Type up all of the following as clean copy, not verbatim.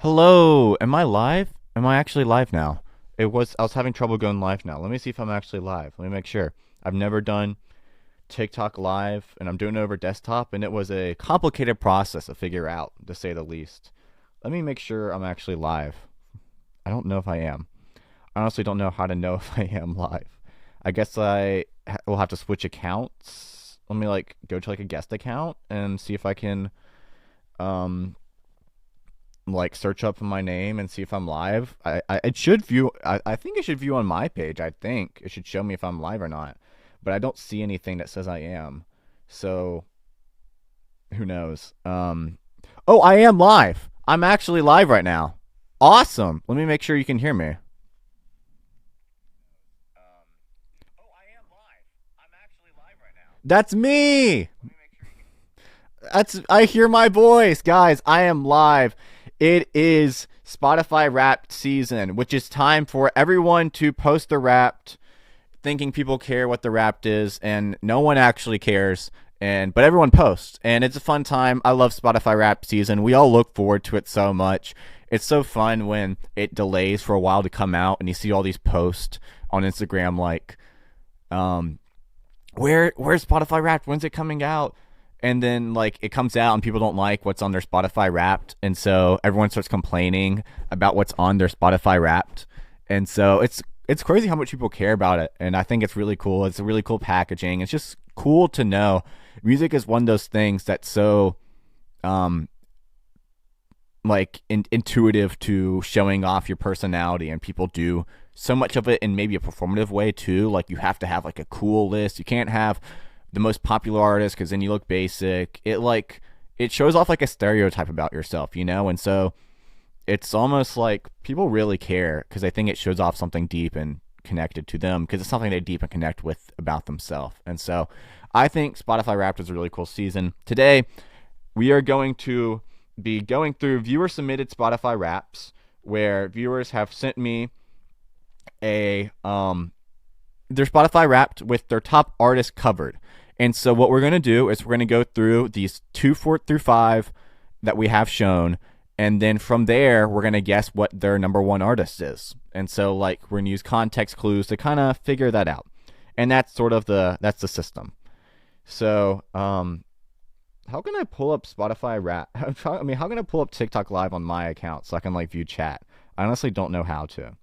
Hello, am I live? Am I actually live now? I was having trouble going live now. Let me see if I'm actually live. Let me make sure. I've never done TikTok live and I'm doing it over desktop and it was a complicated process to figure out, to say the least. Let me make sure I'm actually live. I don't know if I am. I honestly don't know how to know if I am live. I guess will have to switch accounts. Let me go to a guest account and see if I can um search up my name and see if I'm live. It should view. I think it should view on my page. I think it should show me if I'm live or not, but I don't see anything that says I am. So who knows? Oh, I am live. I'm actually live right now. Awesome. Let me make sure you can hear me. That's me. I hear my voice, guys. I am live. It is Spotify Wrapped season, which is time for everyone to post the Wrapped, thinking people care what the Wrapped is, and no one actually cares. But everyone posts, and it's a fun time. I love Spotify Wrapped season. We all look forward to it so much. It's so fun when it delays for a while to come out, and you see all these posts on Instagram um, where's Spotify Wrapped? When's it coming out? And then it comes out and people don't like what's on their Spotify Wrapped, and so everyone starts complaining about what's on their Spotify Wrapped, and so it's crazy how much people care about it, and I think it's really cool. It's a really cool packaging. It's just cool to know music is one of those things that's so um intuitive to showing off your personality, and people do so much of it in maybe a performative way too. Like you have to have a cool list. You can't have the most popular artist because then you look basic. It shows off a stereotype about yourself, and so it's almost like people really care because I think it shows off something deep and connected to them because it's something they deep and connect with about themselves. And so I think Spotify Wrapped is a really cool season. Today we are going to be going through viewer submitted Spotify Wraps, where viewers have sent me a their Spotify Wrapped with their top artists covered. And so what we're going to do is we're going to go through these 2, 4 through 5 that we have shown, and then from there we're going to guess what their number one artist is. And so we're going to use context clues to kind of figure that out. And that's that's the system. So how can I pull up Spotify Wrap? I mean, how can I pull up TikTok Live on my account so I can view chat? I honestly don't know how to.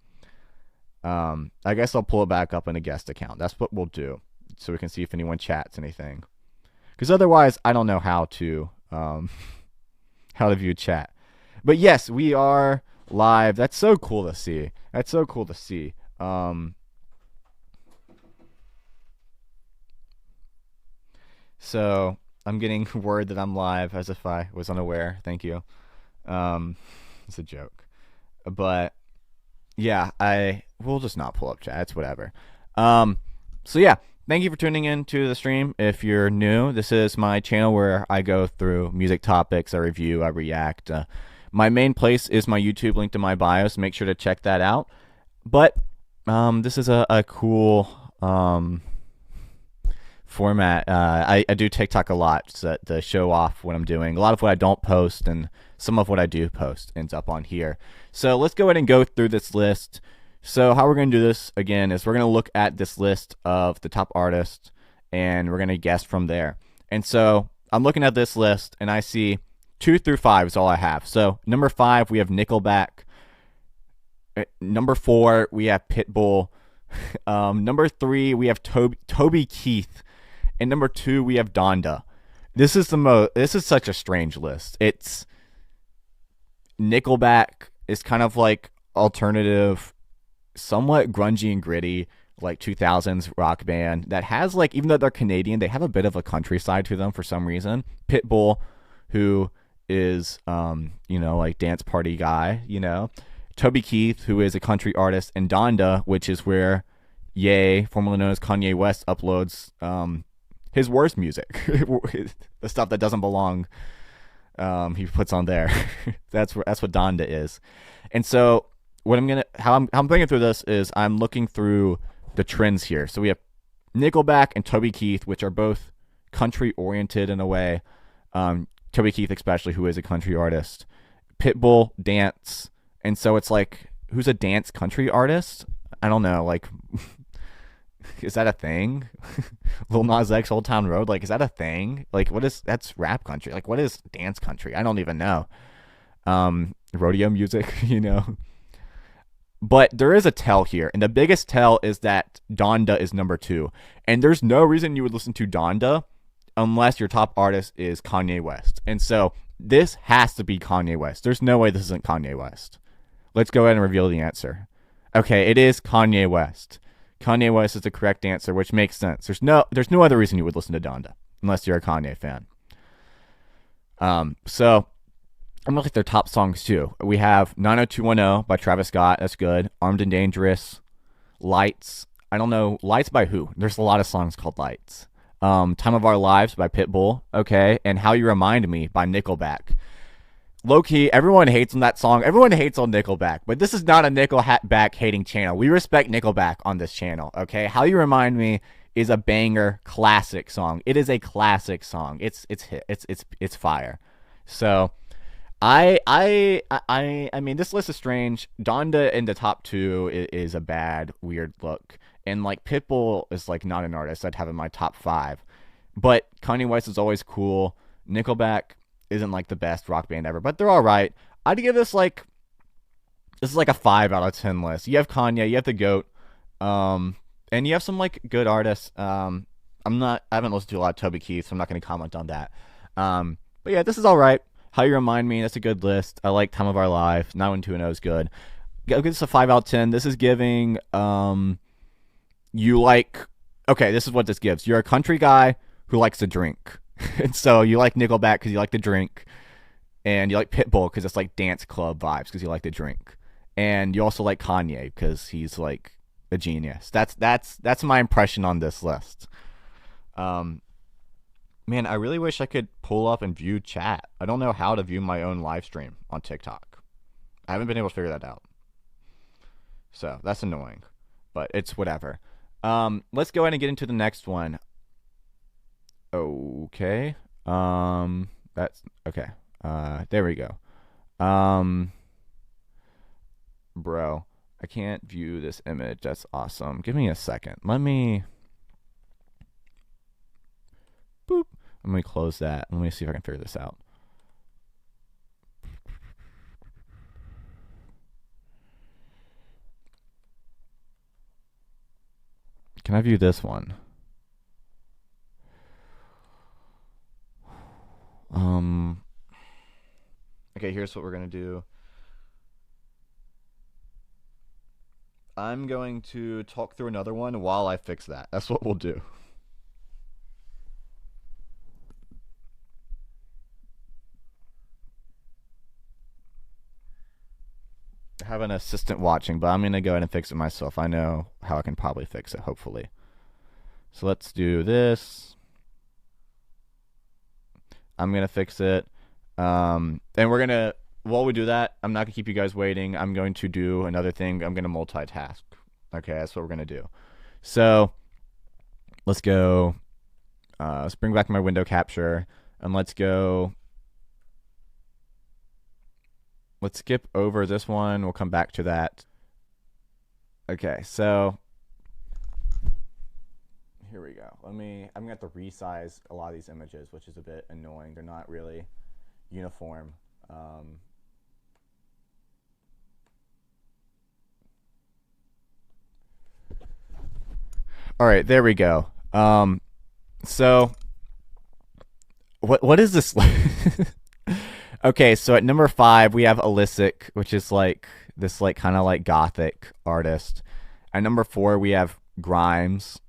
I guess I'll pull it back up in a guest account. That's what we'll do, so we can see if anyone chats anything. Because otherwise, I don't know how to how to view chat. But yes, we are live. That's so cool to see. That's so cool to see. So I'm getting word that I'm live as if I was unaware. Thank you. It's a joke, but yeah, we'll just not pull up chat. It's whatever. So yeah, thank you for tuning in to the stream. If you're new, this is my channel where I go through music topics, I review, I react. My main place is my YouTube, link to my bio, so make sure to check that out. But this is a cool format. I do TikTok a lot to show off what I'm doing. A lot of what I don't post and some of what I do post ends up on here. So let's go ahead and go through this list. So how we're going to do this, again, is we're going to look at this list of the top artists, and we're going to guess from there. And so I'm looking at this list, and I see 2 through 5 is all I have. So number 5, we have Nickelback. Number 4, we have Pitbull. Number 3, we have Toby Keith. And number 2, we have Donda. This is such a strange list. It's Nickelback is kind of alternative, somewhat grungy and gritty, 2000s rock band that has even though they're Canadian, they have a bit of a country side to them for some reason. Pitbull, who is dance party guy, Toby Keith, who is a country artist, and Donda, which is where Ye, formerly known as Kanye West, uploads his worst music, the stuff that doesn't belong. He puts on there. That's what Donda is. And so how I'm thinking through this is I'm looking through the trends here. So we have Nickelback and Toby Keith, which are both country oriented in a way. Toby Keith especially, who is a country artist. Pitbull, dance. And so it's like, who's a dance country artist? I don't know. Like, is that a thing? Lil Nas X, Old Town Road. Like, is that a thing? Like, what is that's rap country? Like, what is dance country? I don't even know. Rodeo music, you know. But there is a tell here, and the biggest tell is that Donda is number 2, and there's no reason you would listen to Donda unless your top artist is Kanye West. And so this has to be Kanye West. There's no way this isn't Kanye West. Let's go ahead and reveal the answer. Okay, it is Kanye West. Kanye West is the correct answer, which makes sense. There's no other reason you would listen to Donda unless you're a Kanye fan. So I'm gonna look at their top songs too. We have 90210 by Travis Scott. That's good. Armed and Dangerous. Lights. I don't know. Lights by who? There's a lot of songs called Lights. Time of Our Lives by Pitbull. Okay. And How You Remind Me by Nickelback. Low-key, everyone hates on that song. Everyone hates on Nickelback, but this is not a Nickelback hating channel. We respect Nickelback on this channel, okay? How You Remind Me is a banger, classic song. It is a classic song. It's hit. It's fire. So, I mean, this list is strange. Donda in the top 2 is a bad, weird look, and like Pitbull is like not an artist I'd have in my top 5, but Kanye West is always cool. Nickelback isn't like the best rock band ever, but they're all right. I'd give this like a 5 out of 10 list. You have Kanye, you have the GOAT, and you have some like good artists. I haven't listened to a lot of Toby Keith, so I'm not going to comment on that. But yeah, this is all right. How You Remind Me, that's a good list. I like Time of Our Life. 91210 is good. I'll give this a 5 out of 10. This is giving you like, okay, this is what this gives. You're a country guy who likes to drink. And so you like Nickelback because you like to drink, and you like Pitbull because it's like dance club vibes because you like to drink, and you also like Kanye because he's like a genius. That's my impression on this list. Man, I really wish I could pull up and view chat. I don't know how to view my own live stream on TikTok. I haven't been able to figure that out. So that's annoying, but it's whatever. Let's go ahead and get into the next one. Okay. That's okay. There we go. Bro, I can't view this image. That's awesome. Give me a second. Let me close that. Let me see if I can figure this out. Can I view this one? Okay, here's what we're gonna do. I'm going to talk through another one while I fix that. That's what we'll do. I have an assistant watching, but I'm gonna go ahead and fix it myself. I know how I can probably fix it, hopefully. So let's do this. I'm gonna fix it. And we're gonna, while we do that, I'm not gonna keep you guys waiting. I'm going to do another thing. I'm gonna multitask. Okay, that's what we're gonna do. So let's go. Let's bring back my window capture, and let's go. Let's skip over this one. We'll come back to that. Okay, so here we go. I'm gonna have to resize a lot of these images, which is a bit annoying. They're not really uniform. All right, there we go. So what is this? Okay, so at number 5 we have Illicit, which is like this like kind of like gothic artist. At number 4 we have Grimes.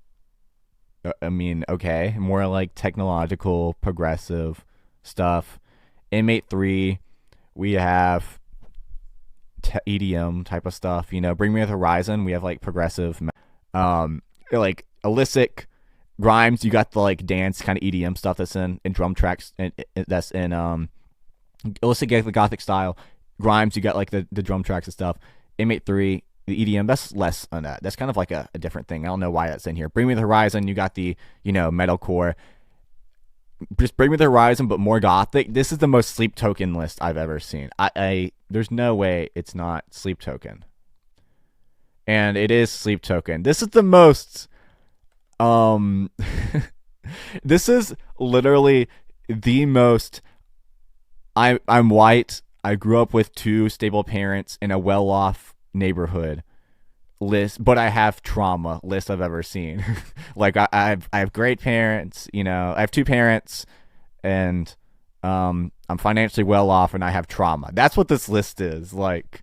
I mean, okay, more like technological, progressive stuff. Inmate 3, we have EDM type of stuff. You know, Bring Me the Horizon, we have like progressive. Like Illicit, Grimes, you got the like dance kind of EDM stuff that's in drum tracks, and that's in Illicit the gothic style. Grimes, you got like the drum tracks and stuff. Inmate 3, the EDM, that's less on that. That's kind of like a different thing. I don't know why that's in here. Bring Me the Horizon, you got the, you know, metalcore. just Bring Me the Horizon, but more gothic. This is the most Sleep Token list I've ever seen. I there's no way it's not Sleep Token, and it is Sleep Token. This is the most um. This is literally the most. I'm white. I grew up with two stable parents in a well-off neighborhood list, but I have trauma list I've ever seen. Like I have great parents, I have two parents, and I'm financially well off, and I have trauma. That's what this list is. Like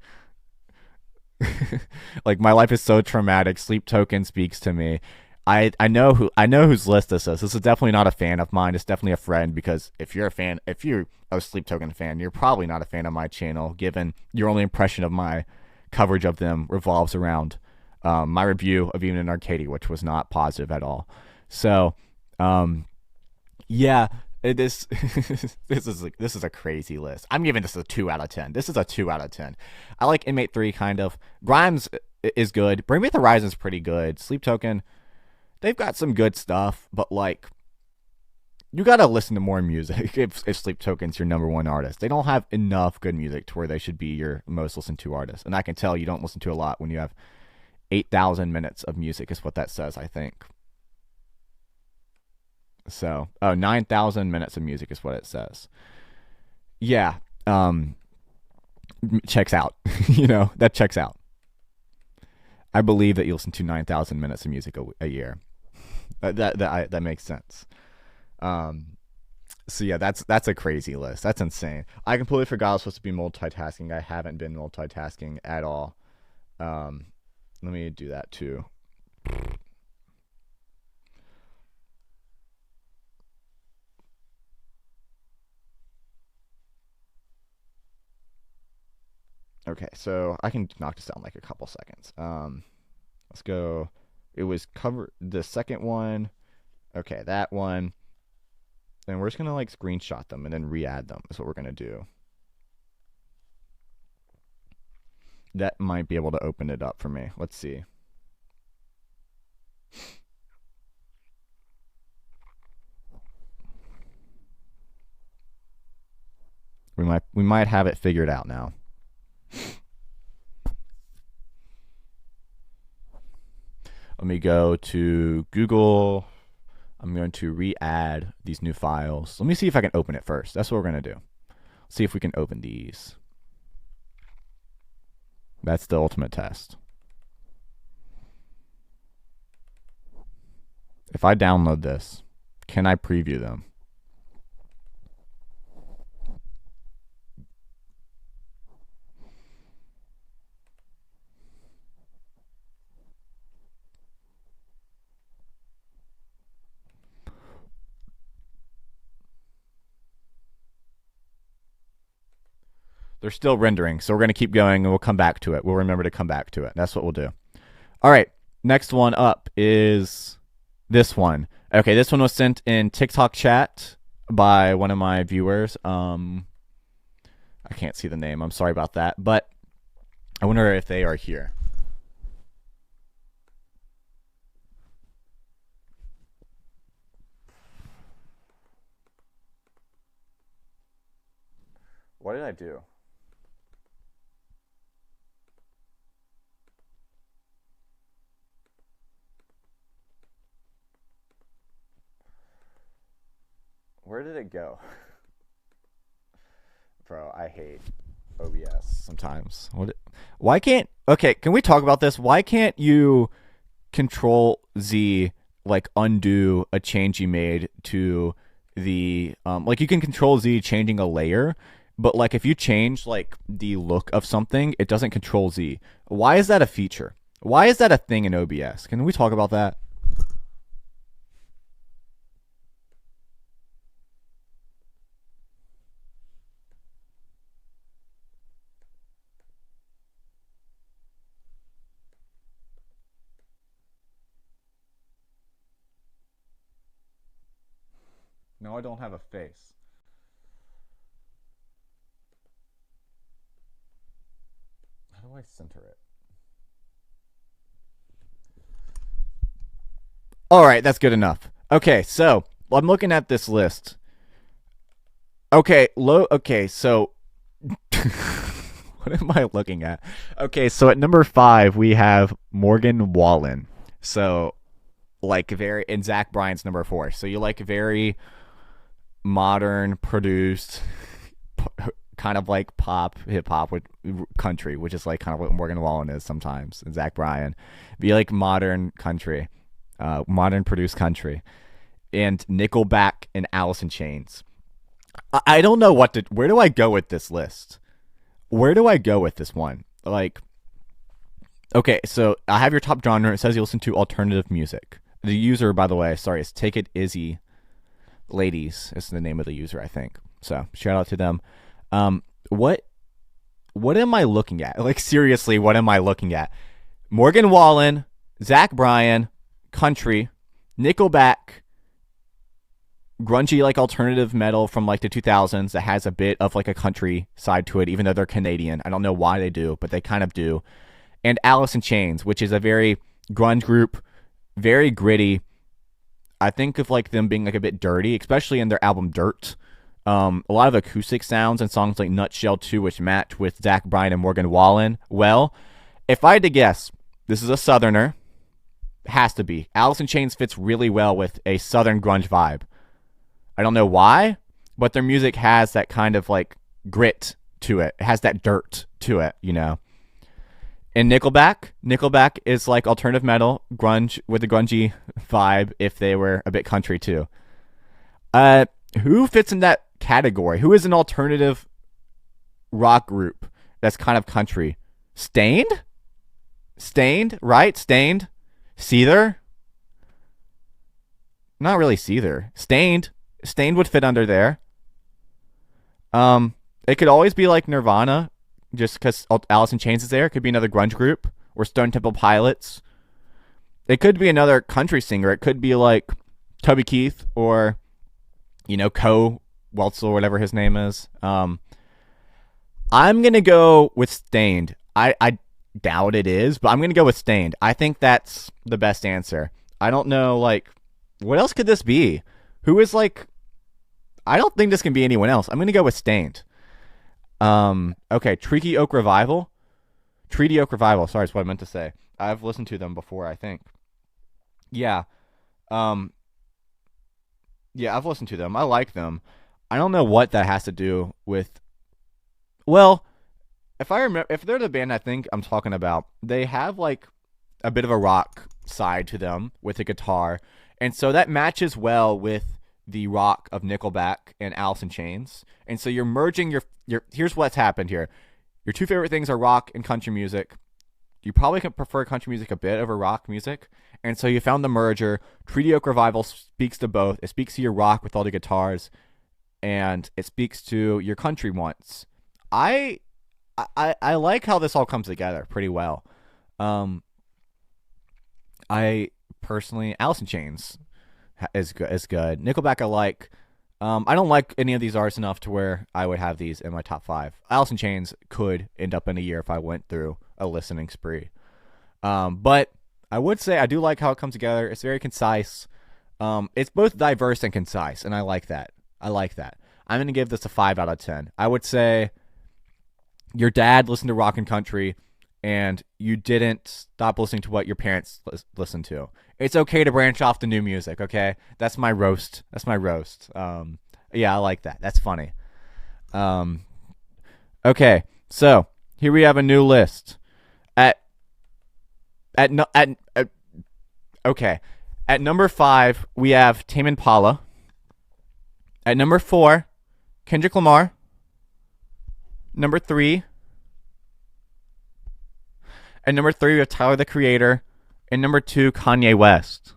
my life is so traumatic. Sleep Token speaks to me. I know whose list this is. This is definitely not a fan of mine. It's definitely a friend, because if you're a Sleep Token fan, you're probably not a fan of my channel, given your only impression of my coverage of them revolves around my review of Even in Arcadia, which was not positive at all. So, yeah, this this is a crazy list. I'm giving this a 2 out of 10. This is a 2 out of 10. I like Inmate 3 kind of. Grimes is good. Bring Me the Horizon is pretty good. Sleep Token, they've got some good stuff, but like, you gotta listen to more music if Sleep Token's your number one artist. They don't have enough good music to where they should be your most listened to artist. And I can tell you don't listen to a lot when you have 8,000 minutes of music, is what that says, I think. So, 9,000 minutes of music is what it says. Yeah, checks out. That checks out. I believe that you listen to 9,000 minutes of music a year. That makes sense. So yeah, that's a crazy list. That's insane. I completely forgot I was supposed to be multitasking. I haven't been multitasking at all. Let me do that too. Okay, so I can knock this out in like a couple seconds. Let's go. It was the second one. Okay, that one. And we're just gonna like screenshot them and then re-add them is what we're gonna do. That might be able to open it up for me. Let's see. We might have it figured out now. Let me go to Google. I'm going to re-add these new files. Let me see if I can open it first. That's what we're going to do. See if we can open these. That's the ultimate test. If I download this, can I preview them? They're still rendering, so we're going to keep going and we'll come back to it. We'll remember to come back to it. That's what we'll do. All right, next one up is this one. Okay, this one was sent in TikTok chat by one of my viewers. I can't see the name. I'm sorry about that, but I wonder if they are here. What did I do? Where did it go? Bro, I hate OBS sometimes. Why can't... Okay, can we talk about this? Why can't you Control Z, like, undo a change you made to the... like, you can Control Z changing a layer, but, like, if you change, like, the look of something, it doesn't Control Z. Why is that a feature? Why is that a thing in OBS? Can we talk about that? No, I don't have a face. How do I center it? All right, that's good enough. Okay, so I'm looking at this list, Okay, low. Okay, so what am I looking at? Okay, so at number 5 we have Morgan Wallen. So like very, and Zach Bryan's number 4. So you like very modern produced, kind of like pop, hip hop with country, which is like kind of what Morgan Wallen is sometimes, and Zach Bryan. Be like modern country, modern produced country, and Nickelback and Alice in Chains. I don't know what to. Where do I go with this list? Where do I go with this one? Like, okay, so I have your top genre. It says you listen to alternative music. The user, by the way, sorry, is Take It Izzy Ladies. Is the name of the user, I think. So shout out to them. What am I looking at? Like, seriously, what am I looking at? Morgan Wallen, Zach Bryan, country, Nickelback, grungy like alternative metal from like the 2000s that has a bit of like a country side to it, even though they're Canadian. I don't know why they do, but they kind of do. And Alice in Chains, which is a very grunge group, very gritty. I think of like them being like a bit dirty, especially in their album Dirt. A lot of acoustic sounds and songs like Nutshell 2, which match with Zach Bryan and Morgan Wallen. Well, if I had to guess, this is a Southerner. Has to be. Alice in Chains fits really well with a Southern grunge vibe. I don't know why, but their music has that kind of like grit to it. It has that dirt to it, you know. And Nickelback is like alternative metal, grunge with a grungy vibe if they were a bit country too. Who fits in that category? Who is an alternative rock group that's kind of country? Stained, right? Stained? Seether? Not really Seether. Stained would fit under there. It could always be like Nirvana, just because Alice in Chains is there. It could be another grunge group, or Stone Temple Pilots. It could be another country singer. It could be like Toby Keith, or Co Weltzel, or whatever his name is. I'm gonna go with Stained. I doubt it is, but I'm gonna go with Stained. I think that's the best answer. I don't know, like, what else could this be? Who is like? I don't think this can be anyone else. I'm gonna go with Stained. Okay, Treaty Oak Revival. Sorry, is what I meant to say. I've listened to them before, I think. Yeah. Yeah, I've listened to them. I like them. I don't know what that has to do with. Well, if I remember, if they're the band I think I'm talking about, they have like a bit of a rock side to them with a guitar, and so that matches well with the rock of Nickelback and Alice in Chains. And so you're merging your here's what's happened here. Your two favorite things are rock and country music. You probably can prefer country music a bit over rock music. And so you found the merger. Treaty Oak Revival speaks to both. It speaks to your rock with all the guitars, and it speaks to your country wants. I like how this all comes together pretty well. I personally, Alice in Chains is good. Nickelback I like. I don't like any of these artists enough to where I would have these in my top 5. Alice in Chains could end up in a year if I went through a listening spree. But I would say I do like how it comes together. It's very concise. It's both diverse and concise, and I like that. I'm going to give this a 5 out of 10. I would say your dad listened to rock and country, and you didn't stop listening to what your parents listened to. It's okay to branch off to new music, okay? That's my roast. Yeah, I like that. That's funny. Okay, so here we have a new list. At number 5, we have Tame Impala. At number 4, Kendrick Lamar. Number 3. At number 3, we have Tyler, the Creator. And number 2, Kanye West.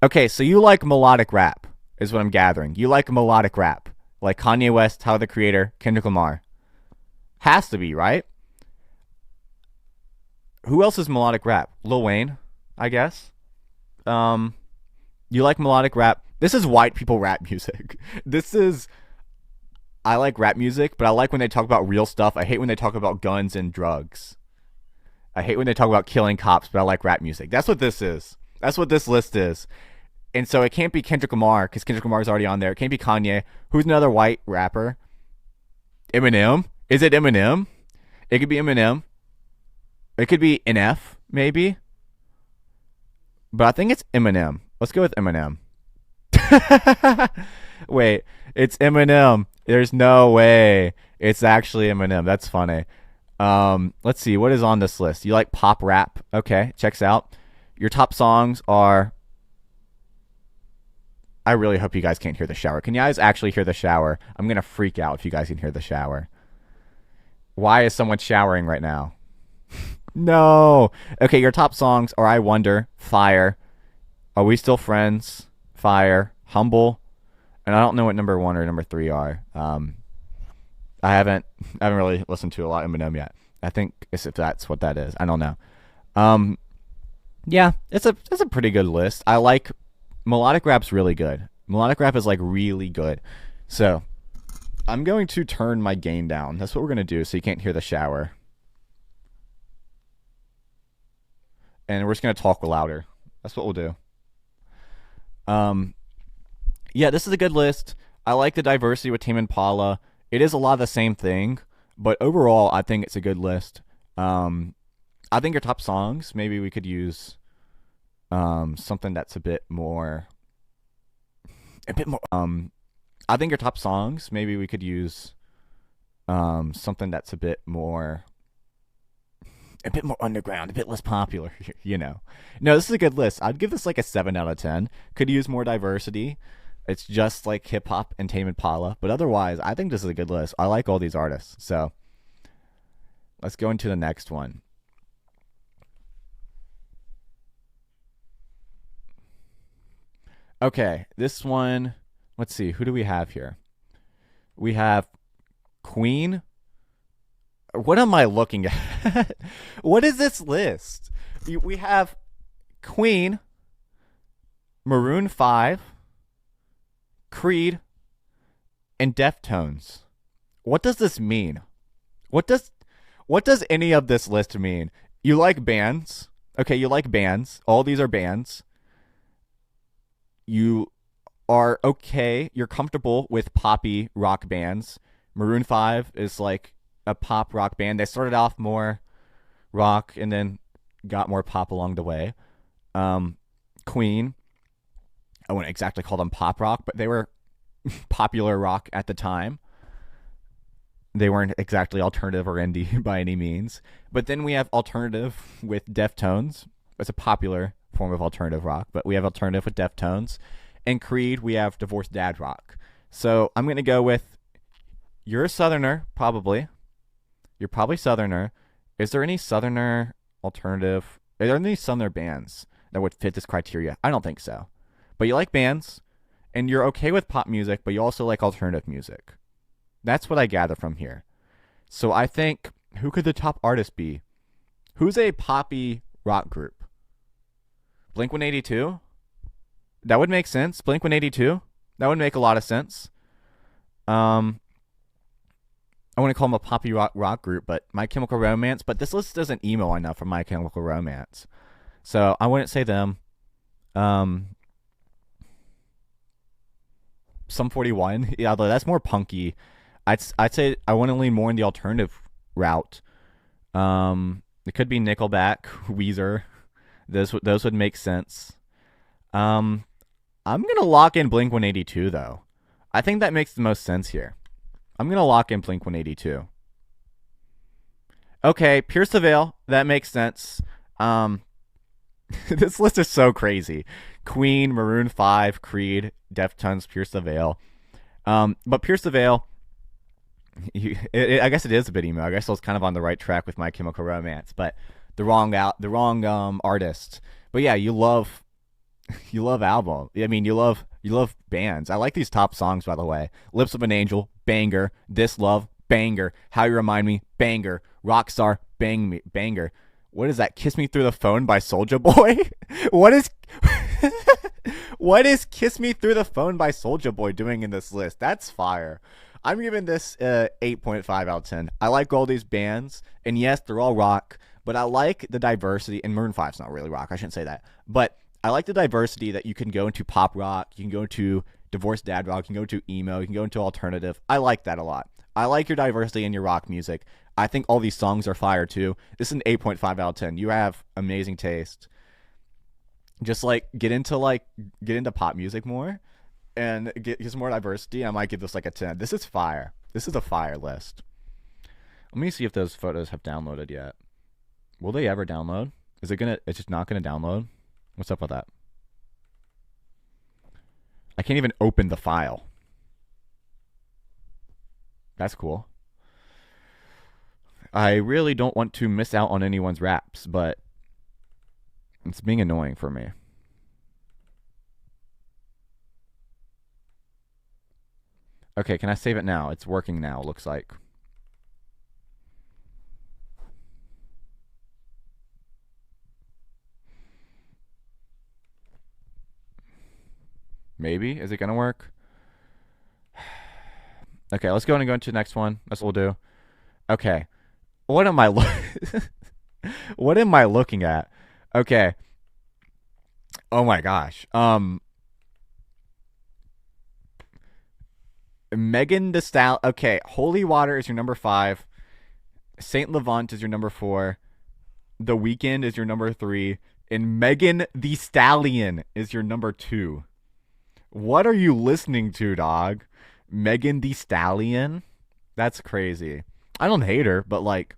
Okay, so you like melodic rap, is what I'm gathering. You like melodic rap. Like Kanye West, Tyler, the Creator, Kendrick Lamar. Has to be, right? Who else is melodic rap? Lil Wayne, I guess. You like melodic rap. This is white people rap music. I like rap music, but I like when they talk about real stuff. I hate when they talk about guns and drugs. I hate when they talk about killing cops, but I like rap music. That's what this is. That's what this list is. And so it can't be Kendrick Lamar because Kendrick Lamar's already on there. It can't be Kanye. Who's another white rapper? Eminem. Is it Eminem? It could be Eminem. It could be NF, maybe. But I think it's Eminem. Let's go with Eminem. Wait, it's Eminem. There's no way. It's actually Eminem. That's funny. Let's see. What is on this list? You like pop rap? Okay, checks out. Your top songs are... I really hope you guys can't hear the shower. Can you guys actually hear the shower? I'm going to freak out if you guys can hear the shower. Why is someone showering right now? No. Okay, your top songs are I Wonder, Fire, Are We Still Friends, Fire, Humble, and I don't know what number 1 or number 3 are. I haven't really listened to a lot of Eminem yet. I think if that's what that is. I don't know. Yeah, it's a pretty good list. I like melodic rap's really good. Melodic rap is like really good. So I'm going to turn my gain down. That's what we're gonna do so you can't hear the shower. And we're just gonna talk louder. That's what we'll do. Yeah, this is a good list. I like the diversity with Tame Impala. It is a lot of the same thing, but overall, I think it's a good list. I think your top songs, maybe we could use something that's a bit more. I think your top songs, maybe we could use something that's a bit more underground, a bit less popular, you know. No, this is a good list. I'd give this like a 7 out of 10. Could use more diversity. It's just like hip hop and Tame Impala, but otherwise, I think this is a good list. I like all these artists. So let's go into the next one. Okay, this one, let's see, who do we have here? We have Queen. What am I looking at? What is this list? We have Queen, Maroon 5, Creed, and Deftones. What does this mean? What does any of this list mean? You like bands? Okay, you like bands. All these are bands. You are okay. You're comfortable with poppy rock bands. Maroon 5 is like a pop rock band. They started off more rock and then got more pop along the way. Queen, I wouldn't exactly call them pop rock, but they were popular rock at the time. They weren't exactly alternative or indie by any means. But then we have alternative with Deftones. It's a popular form of alternative rock, but we have alternative with Deftones. And Creed, we have divorced dad rock. So I'm going to go with, you're a Southerner, probably. You're probably Southerner. Is there any Southerner alternative? Are there any Southerner bands that would fit this criteria? I don't think so. But you like bands, and you're okay with pop music, but you also like alternative music. That's what I gather from here. So I think, who could the top artist be? Who's a poppy rock group? Blink-182? That would make sense. Blink-182? That would make a lot of sense. I want to call them a poppy rock group, but My Chemical Romance. But this list isn't emo enough for My Chemical Romance. So I wouldn't say them. Sum 41. Yeah, although that's more punky. I'd say I want to lean more in the alternative route. It could be Nickelback, Weezer. Those would make sense. I'm gonna lock in Blink-182 though. I think that makes the most sense here. I'm gonna lock in Blink-182. Okay, Pierce the Veil. That makes sense. This list is so crazy. Queen, Maroon 5, Creed, Deftones, Pierce the Veil. But Pierce the Veil, I guess it is a bit emo. I guess I was kind of on the right track with My Chemical Romance, but the wrong artist. But yeah, you love album. I mean, you love bands. I like these top songs, by the way. Lips of an Angel, banger. This Love, banger. How You Remind Me, banger. Rockstar, banger. What is that? Kiss Me Through the Phone by Soulja Boy? What is Kiss Me Through the Phone by Soulja Boy doing in this list? That's fire. I'm giving this 8.5 out of 10. I like all these bands, and yes, they're all rock, but I like the diversity, and Maroon 5's not really rock, I shouldn't say that, but I like the diversity that you can go into pop rock, you can go into divorced dad rock, you can go into emo, you can go into alternative. I like that a lot. I like your diversity in your rock music. I think all these songs are fire too. This is an 8.5 out of 10. You have amazing taste. Just get into pop music more and get some more diversity. I might give this like a 10. This is fire. This is a fire list. Let me see if those photos have downloaded yet. Will they ever download? It's just not gonna download? What's up with that? I can't even open the file. That's cool. I really don't want to miss out on anyone's raps, but it's being annoying for me. Okay, can I save it now? It's working now, looks like. Maybe. Is it going to work? Okay, let's go and go into the next one. That's what we'll do. Okay. What am I what am I looking at? Okay. Oh my gosh. Megan Thee Stallion. Okay, Holy Water is your number 5. Saint Levant is your number 4. The Weeknd is your number 3. And Megan Thee Stallion is your number 2. What are you listening to, dog? Megan Thee Stallion? That's crazy. I don't hate her, but like,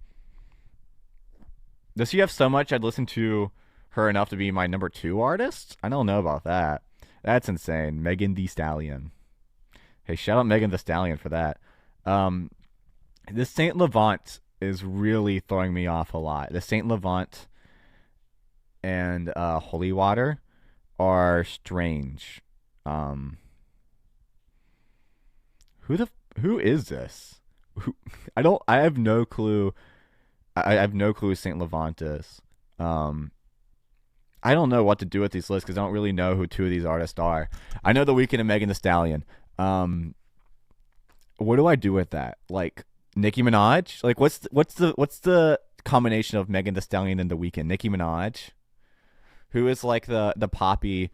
does she have so much I'd listen to her enough to be my number 2 artist? I don't know about that. That's insane. Megan Thee Stallion. Hey, shout out Megan Thee Stallion for that. This Saint Levant is really throwing me off a lot. The Saint Levant and Holy Water are strange. Who is this? I have no clue. I have no clue who Saint Levant is. I don't know what to do with these lists because I don't really know who 2 of these artists are. I know The Weeknd and Megan Thee Stallion. What do I do with that? Like Nicki Minaj? Like what's the combination of Megan Thee Stallion and The Weeknd? Nicki Minaj, who is like the poppy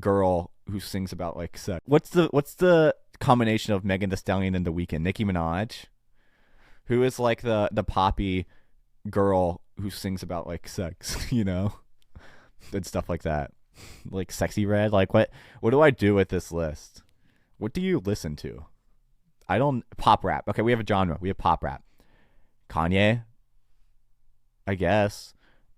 girl who sings about like sex. What's the combination of Megan Thee Stallion and The Weeknd? Nicki Minaj, who is like the poppy girl who sings about like sex, you know, and stuff like that. Like Sexy Red. Like what do I do with this list? What do you listen to? I don't pop rap. Okay, we have a genre. We have pop rap. Kanye, I guess.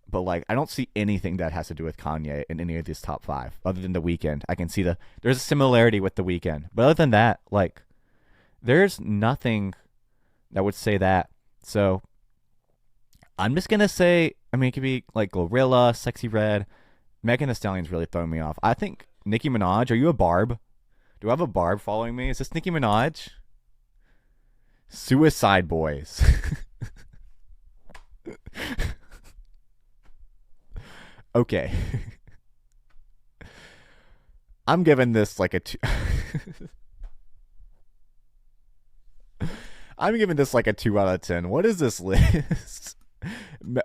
But like I don't see anything that has to do with Kanye in any of these top 5 other than The Weeknd. I can see there's a similarity with The Weeknd. But other than that, like there's nothing that would say that. So I'm just going to say, I mean, it could be like Glorilla, Sexy Red. Megan Thee Stallion's really throwing me off. I think Nicki Minaj, are you a barb? Do I have a barb following me? Is this Nicki Minaj? Suicide Boys. Okay. I'm giving this like a 2. I'm giving this like a 2 out of 10. What is this list?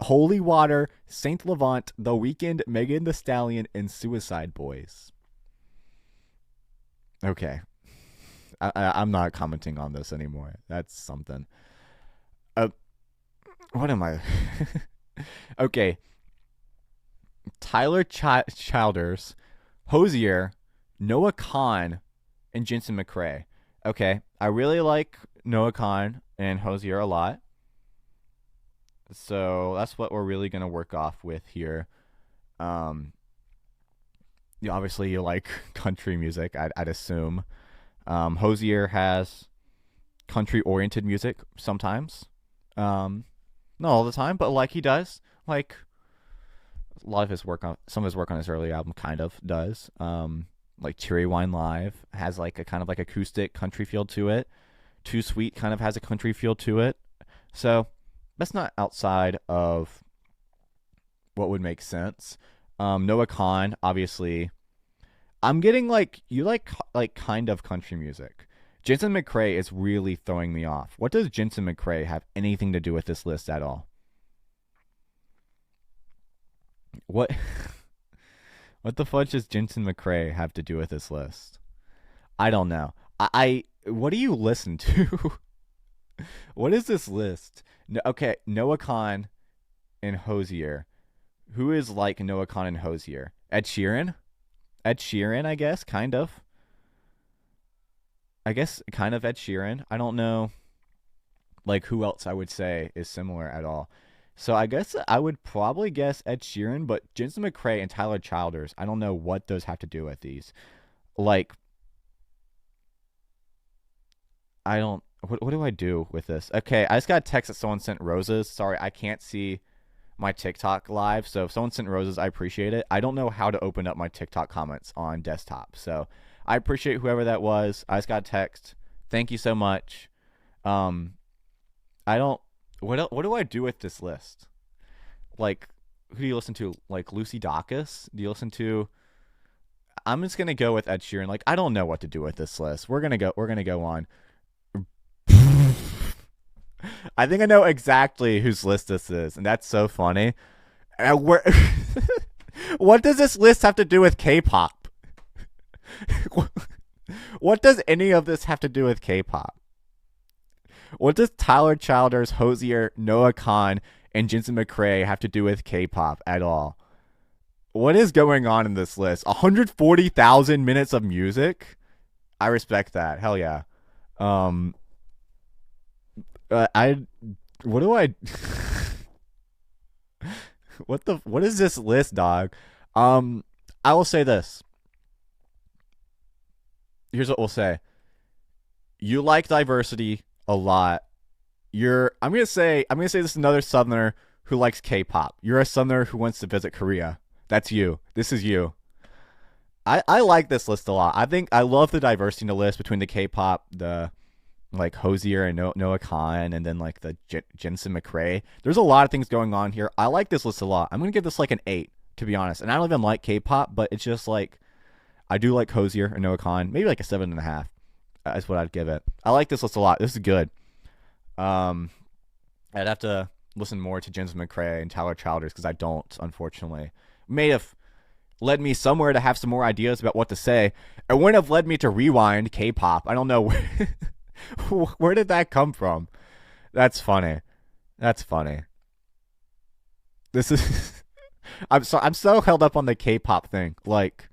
Holy Water, Saint Levant, The Weeknd, Megan Thee Stallion, and Suicide Boys. Okay. I'm not commenting on this anymore. That's something. What am I? Okay. Tyler Childers, Hosier, Noah Kahan, and Jensen McRae. Okay. I really like Noah Kahan and Hosier a lot. So that's what we're really going to work off with here. Obviously you like country music, I'd assume. Hosier has country-oriented music sometimes. Not all the time, but like he does. Like a lot of his work on some of his work on his early album kind of does. Like Cherry Wine Live has like a kind of like acoustic country feel to it. Too Sweet kind of has a country feel to it. So that's not outside of what would make sense. Noah Kahan, obviously. I'm getting like you like kind of country music. Jensen McRae is really throwing me off. What does Jensen McRae have anything to do with this list at all? What What the fudge does Jensen McCrae have to do with this list? I don't know. What do you listen to? What is this list? No, okay, Noah Khan and Hosier. Who is like Noah Khan and Hosier? Ed Sheeran? Ed Sheeran, I guess, kind of. I guess kind of Ed Sheeran. I don't know like who else I would say is similar at all. So I guess I would probably guess Ed Sheeran, but Jensen McCrae and Tyler Childers, I don't know what those have to do with these. Like, I don't. What do I do with this? Okay, I just got a text that someone sent roses. Sorry, I can't see my TikTok live. So if someone sent roses, I appreciate it. I don't know how to open up my TikTok comments on desktop. So I appreciate whoever that was. I just got a text. Thank you so much. Um, I don't. What do I do with this list? Like, who do you listen to? Like Lucy Dacus? Do you listen to? I'm just gonna go with Ed Sheeran. Like, I don't know what to do with this list. We're gonna go. We're gonna go on. I think I know exactly whose list this is, and that's so funny. What does this list have to do with K-pop? What does any of this have to do with K-pop? What does Tyler Childers, Hosier, Noah Khan, and Jensen McCrae have to do with K-pop at all? What is going on in this list? 140,000 minutes of music? I respect that. Hell yeah. Um, I what do I what is this list, dog? I will say this. Here's what we'll say. You like diversity a lot. I'm gonna say this is another Southerner who likes K-pop. You're a Southerner who wants to visit Korea. That's you. This is you. I like this list a lot. I think I love the diversity in the list between the K-pop, the like Hosier and Noah Khan, and then like the Jensen McCrae. There's a lot of things going on here. I like this list a lot. I'm gonna give this like an 8, to be honest. And I don't even like K-pop, but it's just like I do like Hosier and Noah Khan. Maybe like a 7.5. Is what I'd give it. I like this list a lot. This is good. I'd have to listen more to Jensen McCrae and Tyler Childers because I don't, unfortunately. May have led me somewhere to have some more ideas about what to say. It wouldn't have led me to rewind K-pop. I don't know where did that come from. That's funny. That's funny. This is I'm so held up on the K-pop thing. Like,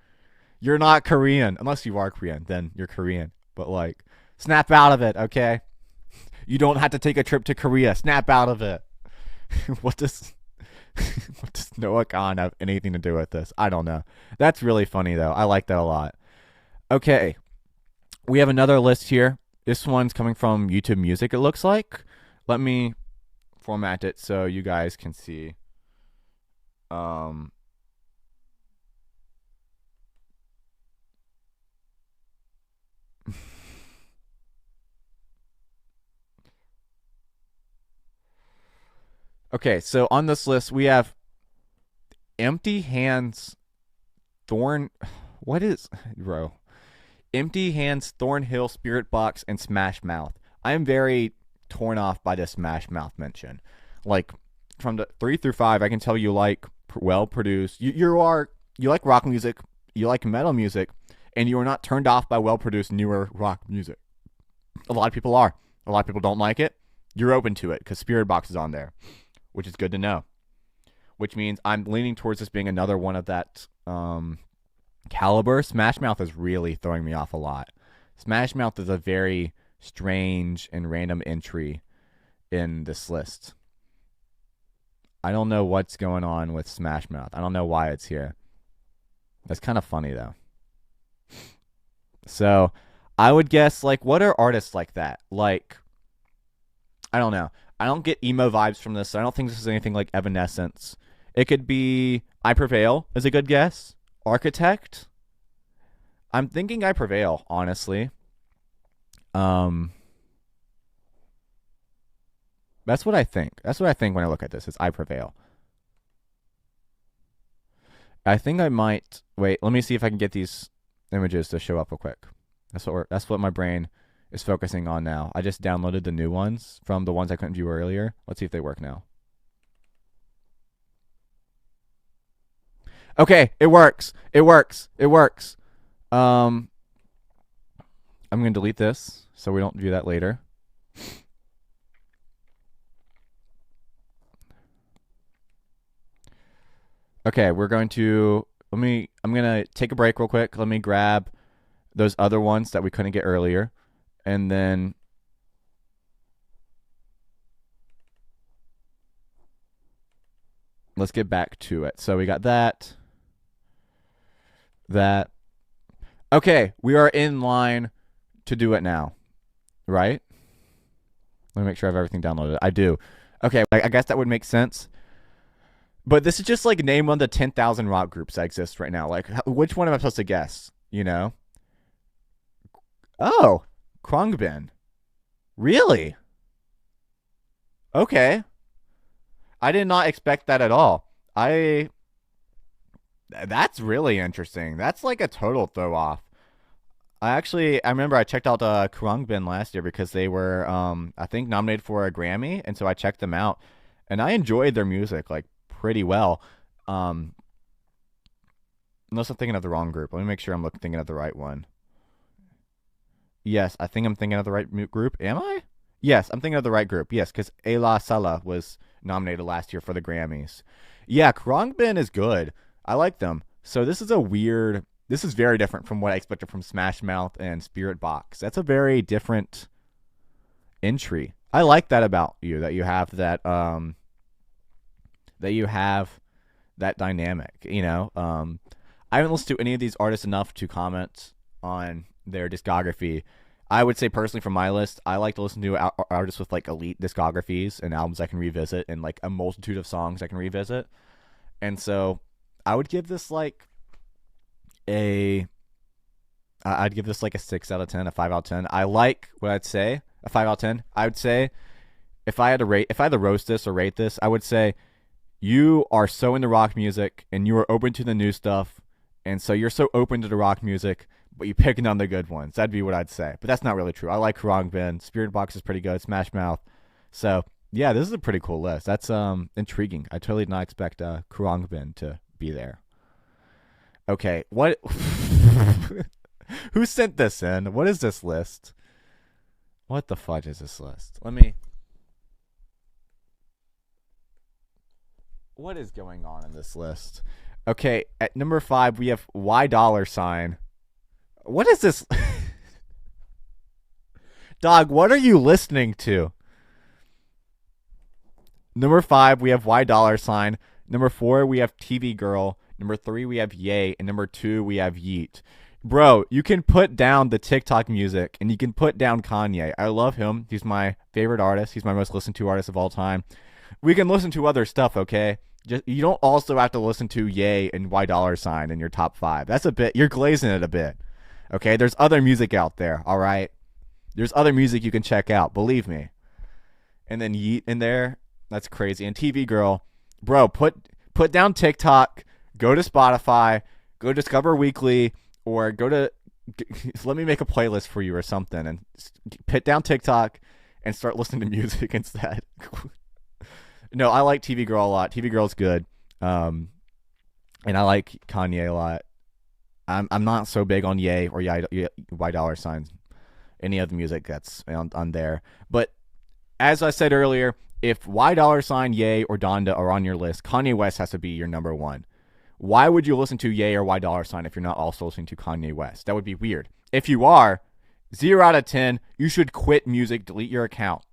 you're not Korean unless you are Korean. Then you're Korean. But like, snap out of it, okay? You don't have to take a trip to Korea. Snap out of it. What does Noah Khan have anything to do with this? I don't know. That's really funny though. I like that a lot. Okay, we have another list here. This one's coming from YouTube Music, it looks like. Let me format it so you guys can see. Okay, so on this list we have Empty Hands, Thorn. What is, bro? Empty Hands, Thornhill, Spirit Box, and Smash Mouth. I am very torn off by this Smash Mouth mention. Like, from the 3 through 5, I can tell you like well produced. You like rock music, you like metal music, and you are not turned off by well produced newer rock music. A lot of people are. A lot of people don't like it. You're open to it because Spirit Box is on there, which is good to know. Which means I'm leaning towards this being another one of that caliber. Smash Mouth is really throwing me off a lot. Smash Mouth is a very strange and random entry in this list. I don't know what's going on with Smash Mouth. I don't know why it's here. That's kind of funny though. So I would guess, like, what are artists like that? Like, I don't know. I don't get emo vibes from this. I don't think this is anything like Evanescence. It could be I Prevail is a good guess. Architect. I'm thinking I Prevail, honestly. That's what I think. That's what I think when I look at this is I Prevail. I think I might wait, let me see if I can get these images to show up real quick. That's what my brain is focusing on now. I just downloaded the new ones from the ones I couldn't view earlier. Let's see if they work now. Okay, it works. It works. It works. Um, I'm gonna delete this so we don't do that later. Okay, we're going to I'm gonna take a break real quick. Let me grab those other ones that we couldn't get earlier, and then let's get back to it. So we got that. Okay, we are in line to do it now, right? Let me make sure I have everything downloaded. I do. Okay, I guess that would make sense. But this is just like name one of the 10,000 rock groups that exist right now. Like, which one am I supposed to guess? You know? Oh, Khruangbin. Really? Okay. I did not expect that at all. That's really interesting. That's like a total throw off. I remember I checked out Khruangbin last year because they were I think nominated for a Grammy, and so I checked them out, and I enjoyed their music like pretty well. Um, Unless I'm thinking of the wrong group. Let me make sure I'm thinking of the right one. Yes, I think I'm thinking of the right group. Am I? Yes, I'm thinking of the right group. Yes, because Ayla Salah was nominated last year for the Grammys. Yeah, Khruangbin is good. I like them. So this is a weird. This is very different from what I expected from Smash Mouth and Spirit Box. That's a very different entry. I like that about you, that you have that dynamic. I haven't listened to any of these artists enough to comment on their discography. I would say personally, from my list, I like to listen to artists with like elite discographies and albums I can revisit, and like a multitude of songs I can revisit. And so I would give this like I'd give this like a 6 out of 10, a 5 out of 10. I like what I'd say, a 5 out of 10. I would say if I had to roast this or rate this, I would say you are so into rock music and you are open to the new stuff, and so you're so open to the rock music, but you're picking on the good ones. That'd be what I'd say. But that's not really true. I like Khruangbin. Spirit Box is pretty good. Smash Mouth. So yeah, this is a pretty cool list. That's intriguing. I totally did not expect Khruangbin to be there. Okay, what? Who sent this in? What is this list? What the fudge is this list? What is going on in this list? Okay, at number 5 we have $. What is this? Dog, what are you listening to? Number 5 we have $. Number 4 we have TV Girl. Number 3 we have Yay, and number 2 we have Yeet. Bro, you can put down the TikTok music and you can put down Kanye. I love him. He's my favorite artist. He's my most listened to artist of all time. We can listen to other stuff, okay? You don't also have to listen to Yay and $. In your top 5. That's a bit, you're glazing it a bit. Okay? There's other music out there, all right? There's other music you can check out, believe me. And then Yeet in there. That's crazy. And TV Girl, bro, put down TikTok, go to Spotify, go Discover Weekly, or go to let me make a playlist for you or something, and put down TikTok and start listening to music instead. No, I like TV Girl a lot. TV Girl's good. And I like Kanye a lot. I'm not so big on Yay or $, any of the music that's on there. But as I said earlier, if $, Yay, or Donda are on your list, Kanye West has to be your number 1. Why would you listen to Yay or $, if you're not also listening to Kanye West? That would be weird. If you are, 0 out of 10, you should quit music, delete your account.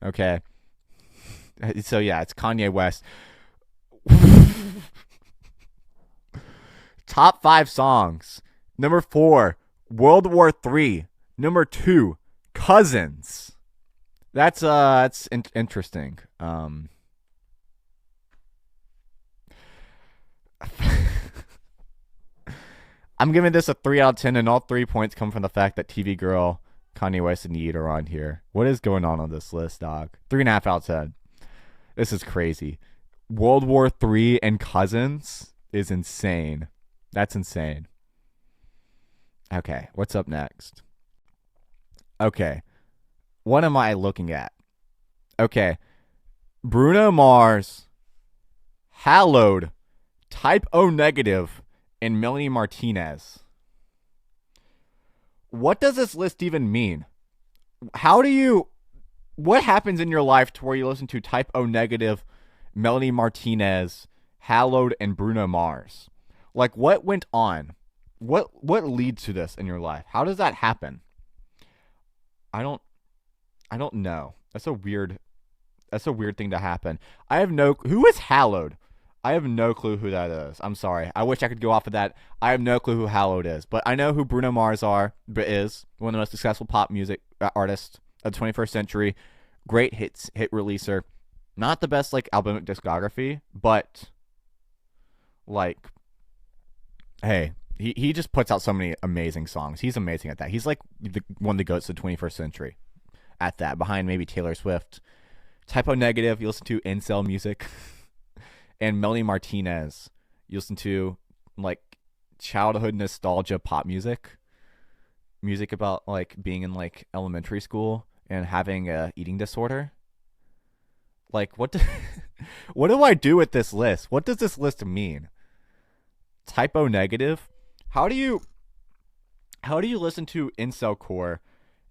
Okay? So yeah, it's Kanye West. Top 5 songs. Number 4, World War III. Number 2, Cousins. That's interesting. I'm giving this a 3 out of 10, and all 3 points come from the fact that TV Girl, Kanye West, and Yeet are on here. What is going on this list, dog? 3.5 out of 10. This is crazy. World War III and Cousins is insane. That's insane. Okay, what's up next? Okay, what am I looking at? Okay, Bruno Mars, Hallowed, Type O Negative, and Melanie Martinez. What does this list even mean? How do you what happens in your life to where you listen to Type O Negative, Melanie Martinez, Hallowed, and Bruno Mars? Like, what went on? What leads to this in your life? How does that happen? I don't I don't know. That's a weird thing to happen. I have no who is Hallowed? I have no clue who that is. I'm sorry. I wish I could go off of that. I have no clue who Hallowed is, but I know who Bruno Mars is one of the most successful pop music artists of the 21st century. Great hit releaser. Not the best like albumic discography, but like, hey, he just puts out so many amazing songs. He's amazing at that. He's like one of the goats of the 21st century. At that, behind maybe Taylor Swift. Type O Negative, you listen to incel music. And Melanie Martinez, you listen to like childhood nostalgia pop music. Music about like being in like elementary school and having a eating disorder. Like what what do I do with this list? What does this list mean? Type O Negative? How do you listen to incel core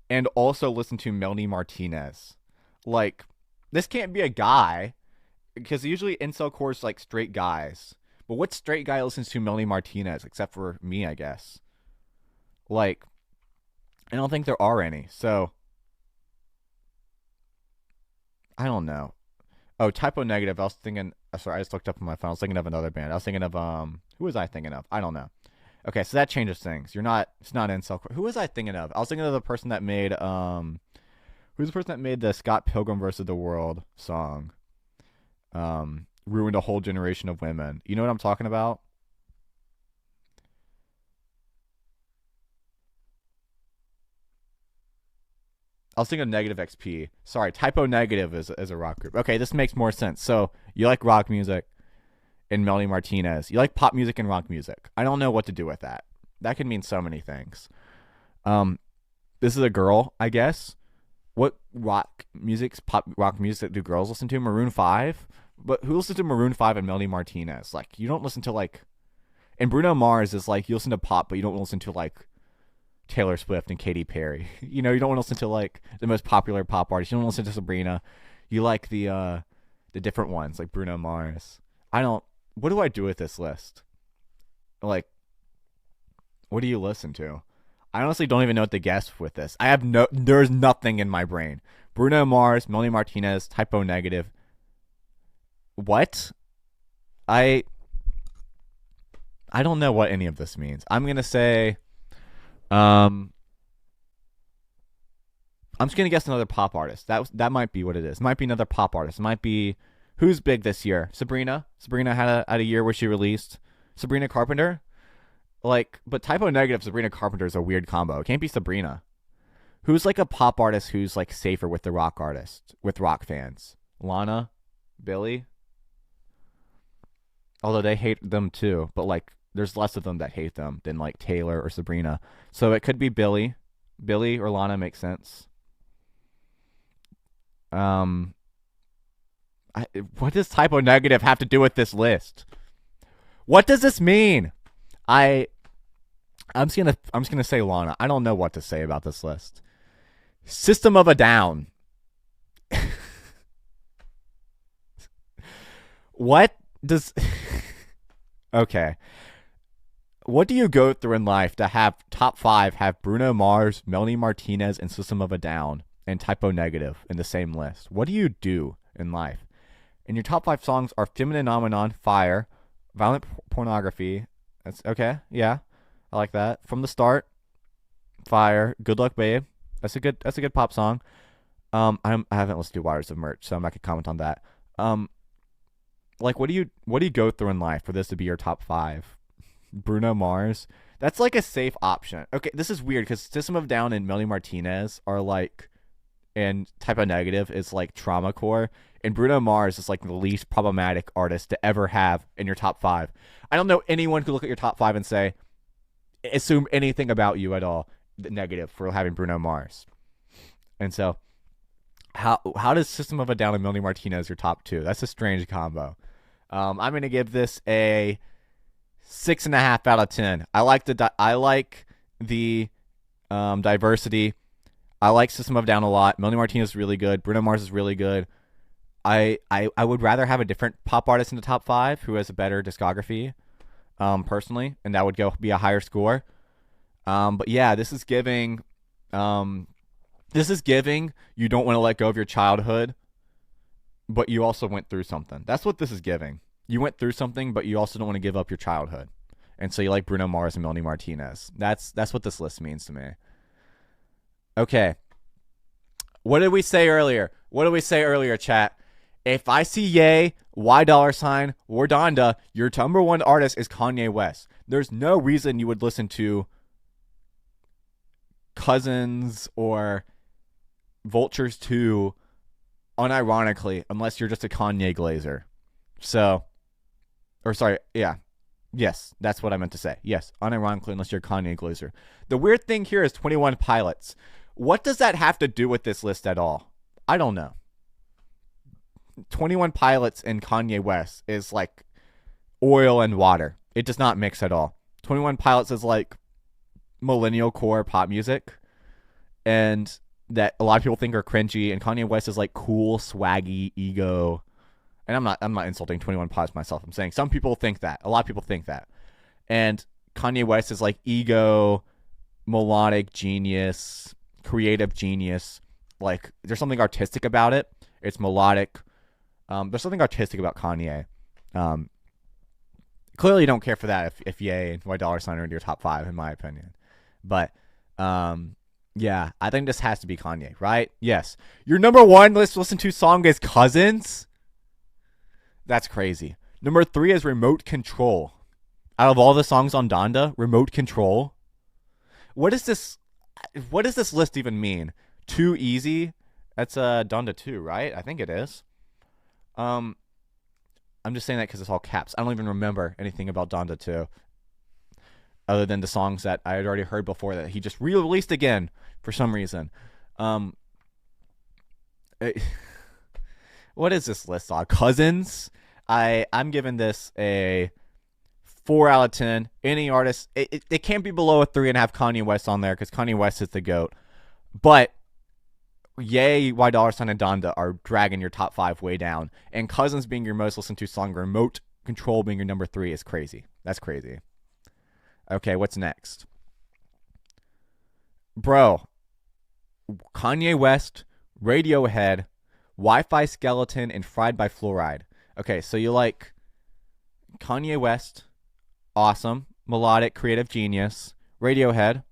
and also listen to Melanie Martinez? Like, this can't be a guy, because usually incel core is like straight guys. But what straight guy listens to Melanie Martinez, except for me, I guess? Like, I don't think there are any. So, I don't know. Oh, Type O Negative. I was thinking. Sorry, I just looked up on my phone. I was thinking of another band. I was thinking of who was I thinking of? I don't know. Okay, so that changes things. It's not incel. Who was I thinking of? I was thinking of the person that made who's the person that made the Scott Pilgrim versus the World song? Ruined a whole generation of women. You know what I'm talking about? I was thinking of Negative XP. Sorry, Type O Negative is a rock group. Okay, this makes more sense. So you like rock music and Melanie Martinez. You like pop music and rock music. I don't know what to do with that. That could mean so many things. This is a girl, I guess. What pop rock music do girls listen to? Maroon 5? But who listens to Maroon 5 and Melanie Martinez? Like, you don't listen to like, and Bruno Mars is like, you listen to pop, but you don't listen to like Taylor Swift and Katy Perry. You know, you don't want to listen to like the most popular pop artists. You don't want to listen to Sabrina. You like the different ones like Bruno Mars. What do I do with this list? Like, what do you listen to? I honestly don't even know what to guess with this. There's nothing in my brain. Bruno Mars, Melanie Martinez, Type O Negative. What? I don't know what any of this means. I'm gonna say, I'm just gonna guess another pop artist. That might be what it is. It might be another pop artist. It might be who's big this year. Sabrina. Sabrina had a year where she released. Sabrina Carpenter. Like, but Type O Negative, Sabrina Carpenter is a weird combo. It can't be Sabrina. Who's like a pop artist who's like safer with the rock artist, with rock fans? Lana? Billy? Although they hate them too, but like there's less of them that hate them than like Taylor or Sabrina. So it could be Billy. Billy or Lana makes sense. What does Type O Negative have to do with this list? What does this mean? I'm just gonna say Lana. I don't know what to say about this list. System of a Down. What does Okay. What do you go through in life to have top 5 have Bruno Mars, Melanie Martinez, and System of a Down and Type O Negative in the same list? What do you do in life? And your top 5 songs are Feminine Phenomenon, Fire, Violent Pornography. That's okay. Yeah. I like that. From the Start, Fire, Good Luck Babe. That's a good pop song. I haven't listened to Waters of Merch, so I'm not gonna comment on that. Like what do you go through in life for this to be your top 5? Bruno Mars. That's like a safe option. Okay, this is weird because System of a Down and Melanie Martinez are like, and Type O Negative is like trauma core, and Bruno Mars is like the least problematic artist to ever have in your top 5. I don't know anyone who look at your top 5 and say, assume anything about you at all negative for having Bruno Mars. And so, how does System of a Down and Melanie Martinez your top 2? That's a strange combo. I'm gonna give this a 6.5 out of 10. I like the diversity. I like System of a Down a lot. Melanie Martinez is really good. Bruno Mars is really good. I would rather have a different pop artist in the top 5 who has a better discography, personally, and that would be a higher score. But yeah, this is giving you don't want to let go of your childhood, but you also went through something. That's what this is giving. You went through something, but you also don't want to give up your childhood. And so you like Bruno Mars and Melanie Martinez. That's what this list means to me. Okay. What did we say earlier? Chat? If I see Ye, Y dollar sign, or Donda, your number one artist is Kanye West. There's no reason you would listen to Cousins or Vultures 2 unironically unless you're just a Kanye glazer. So, or sorry, yeah. Yes, that's what I meant to say. Yes, unironically unless you're a Kanye glazer. The weird thing here is 21 Pilots. What does that have to do with this list at all? I don't know. 21 Pilots and Kanye West is like oil and water. It does not mix at all. 21 Pilots is like millennial core pop music, and that a lot of people think are cringy, and Kanye West is like cool, swaggy, ego. And I'm not insulting 21 Pilots myself. I'm saying some people think that. A lot of people think that. And Kanye West is like ego, melodic genius, creative genius. Like there's something artistic about it. It's melodic. There's something artistic about Kanye. Clearly you don't care for that if Ye and Y Dollar Sign are in your top 5, in my opinion. But yeah, I think this has to be Kanye, right? Yes. Your number 1 listen to song is Cousins. That's crazy. Number 3 is Remote Control. Out of all the songs on Donda, Remote Control. What does this list even mean? Too easy? That's Donda 2, right? I think it is. I'm just saying that because it's all caps. I don't even remember anything about Donda 2. Other than the songs that I had already heard before that he just re-released again for some reason. What is this list on? Cousins? I'm giving this a 4 out of 10. Any artist, it can't be below a 3.5 Kanye West on there because Kanye West is the GOAT. But Ye, Y Dollar Sign, and Donda are dragging your top 5 way down. And Cousins being your most listened to song, Remote Control being your number 3 is crazy. That's crazy. Okay, what's next? Bro, Kanye West, Radiohead, Wi-Fi Skeleton, and Fried by Fluoride. Okay, so you like Kanye West, awesome, melodic, creative genius. Radiohead,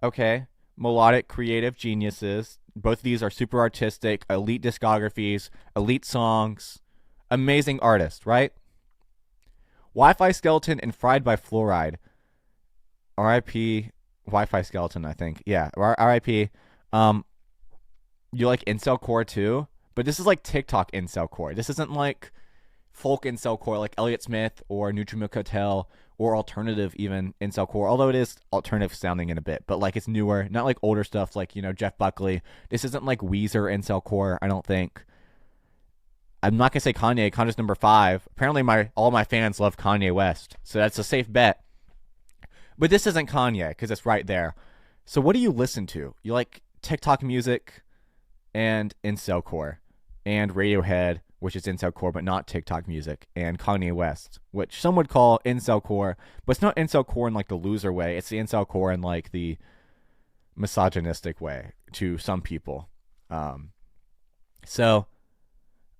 okay, melodic, creative geniuses. Both of these are super artistic, elite discographies, elite songs, amazing artists, right? Wi-Fi Skeleton and Fried by Fluoride. R.I.P. Wi-Fi Skeleton, I think. Yeah, R.I.P. You like incel core too? But this is like TikTok incel core. This isn't like folk incel core like Elliott Smith or Nutrimilk Hotel or alternative even incel core. Although it is alternative sounding in a bit, but like it's newer, not like older stuff like, you know, Jeff Buckley. This isn't like Weezer incel core, I don't think. I'm not gonna say Kanye. Kanye's number 5. Apparently all my fans love Kanye West, so that's a safe bet. But this isn't Kanye because it's right there. So what do you listen to? You like TikTok music and incel core, and Radiohead, which is incel core but not TikTok music, and Kanye West, which some would call incel core, but it's not incel core in like the loser way. It's the incel core in like the misogynistic way to some people. So,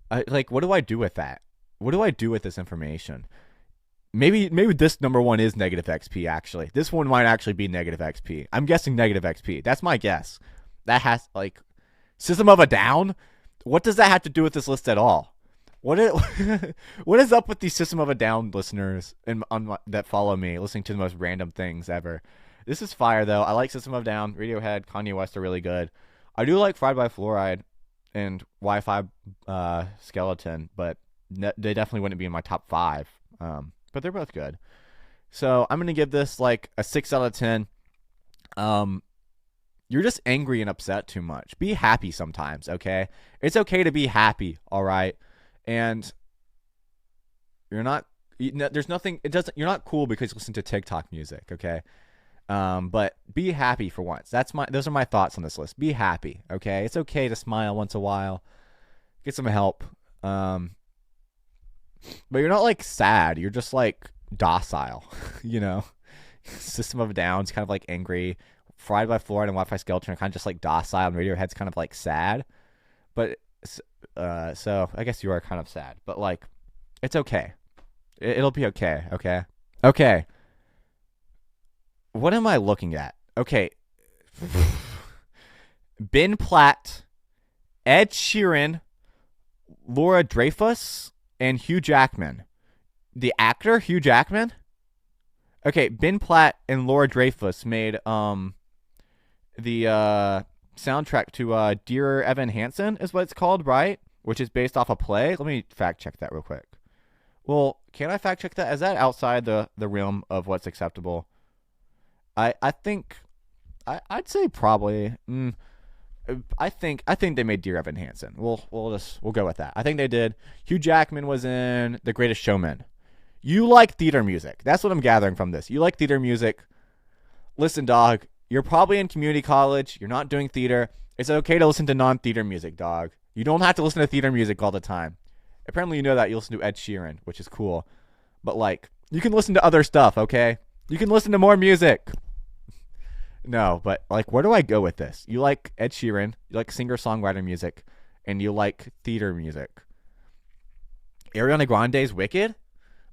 what do I do with that? What do I do with this information? Maybe this number 1 is negative XP, actually. This one might actually be negative XP. I'm guessing negative XP. That's my guess. That has, like, System of a Down? What does that have to do with this list at all? What is up with these System of a Down listeners that follow me, listening to the most random things ever? This is fire, though. I like System of a Down. Radiohead, Kanye West are really good. I do like Fried by Fluoride and Wi-Fi Skeleton, but they definitely wouldn't be in my top 5. But they're both good. So I'm going to give this like a 6 out of 10. You're just angry and upset too much. Be happy sometimes, okay? It's okay to be happy, all right? And you're not There's nothing. It doesn't. You're not cool because you listen to TikTok music. Okay. But be happy for once. Those are my thoughts on this list. Be happy. Okay. It's okay to smile once in a while. Get some help. But you're not like sad. You're just like docile. you know. System of a Down's kind of like angry. Fried by Florida and Wi-Fi Skeleton are kind of just like docile, and Radiohead's kind of like sad. But so I guess you are kind of sad, but like it's okay. It'll be okay. Okay. Okay. What am I looking at? Okay. Ben Platt, Ed Sheeran, Laura Dreyfus, and Hugh Jackman. The actor Hugh Jackman? Okay, Ben Platt and Laura Dreyfus made the soundtrack to Dear Evan Hansen is what it's called, right? Which is based off a play. Let me fact check that real quick. Well, can I fact check that? Is that outside the realm of what's acceptable? I think I'd say probably. I think they made Dear Evan Hansen. We'll go with that. I think they did. Hugh Jackman was in The Greatest Showman. You like theater music. That's what I'm gathering from this. You like theater music. Listen, dog, you're probably in community college. You're not doing theater. It's okay to listen to non-theater music, dog. You don't have to listen to theater music all the time. Apparently you know that. You listen to Ed Sheeran, which is cool. But, like, you can listen to other stuff, okay? You can listen to more music. No, but, like, where do I go with this? You like Ed Sheeran. You like singer-songwriter music. And you like theater music. Ariana Grande's Wicked?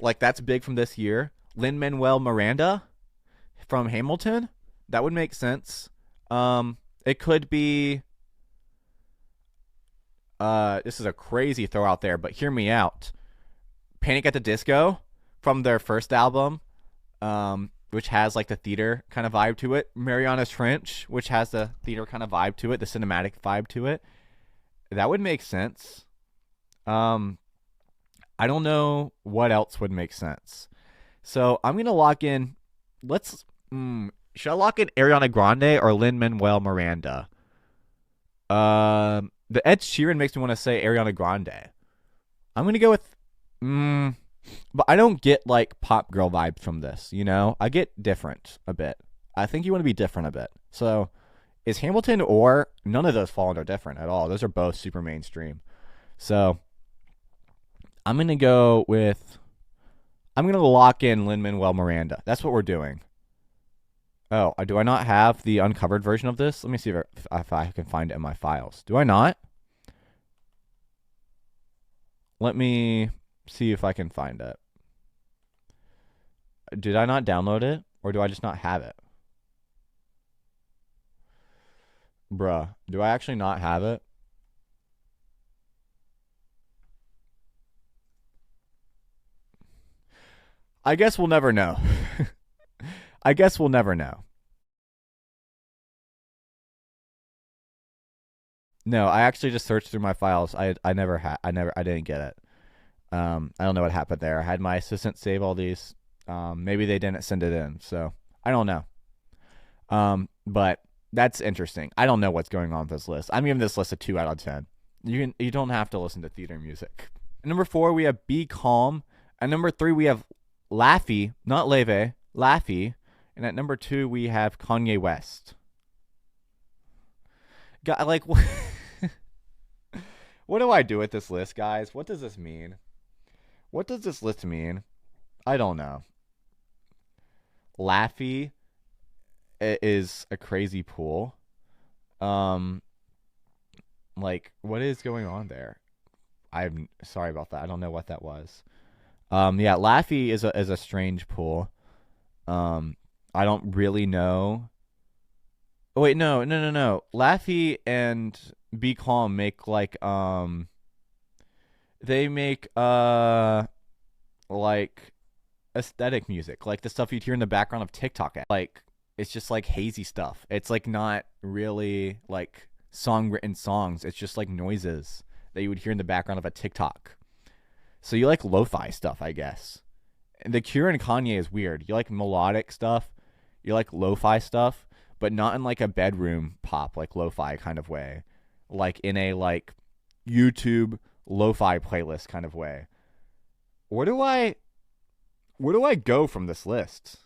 Like, that's big from this year. Lin-Manuel Miranda from Hamilton? That would make sense. It could be... this is a crazy throw out there, but hear me out. Panic at the Disco from their first album, which has, like, the theater kind of vibe to it. Mariana's Trench, which has the theater kind of vibe to it, the cinematic vibe to it. That would make sense. I don't know what else would make sense. So I'm going to lock in. Should I lock in Ariana Grande or Lin-Manuel Miranda? The Ed Sheeran makes me want to say Ariana Grande. I'm going to go with... but I don't get, like, pop girl vibes from this, you know? I get different a bit. I think you want to be different a bit. So is Hamilton or... None of those fall into different at all. Those are both super mainstream. So... I'm going to go with... I'm going to lock in Lin-Manuel Miranda. That's what we're doing. Oh, do I not have the uncovered version of this? Let me see if I can find it in my files. Do I not? Let me see if I can find it. Did I not download it? Or do I just not have it? Bruh, do I actually not have it? I guess we'll never know. I guess we'll never know. No, I actually just searched through my files. I didn't get it. I don't know what happened there. I had my assistant save all these. Maybe they didn't send it in, so I don't know. But that's interesting. I don't know what's going on with this list. I'm giving this list a 2 out of 10. You don't have to listen to theater music. At number 4, we have Be Calm. At number 3, we have Laffy, not Leve, Laffy. And at number 2, we have Kanye West. God, like, what do I do with this list, guys? What does this mean? What does this list mean? I don't know. Laffy is a crazy pool. Like, what is going on there? I'm sorry about that. I don't know what that was. Yeah, Laffy is a strange pool. I don't really know. Oh wait, no. Laffy and Be Calm make like they make like aesthetic music, like the stuff you'd hear in the background of TikTok. Like it's just like hazy stuff. It's like not really like written songs. It's just like noises that you would hear in the background of a TikTok. So you like lo-fi stuff, I guess. And The Cure and Kanye is weird. You like melodic stuff. You like lo-fi stuff, but not in like a bedroom pop, like lo-fi kind of way. Like in a like YouTube lo-fi playlist kind of way. Where do I Where do I go from this list?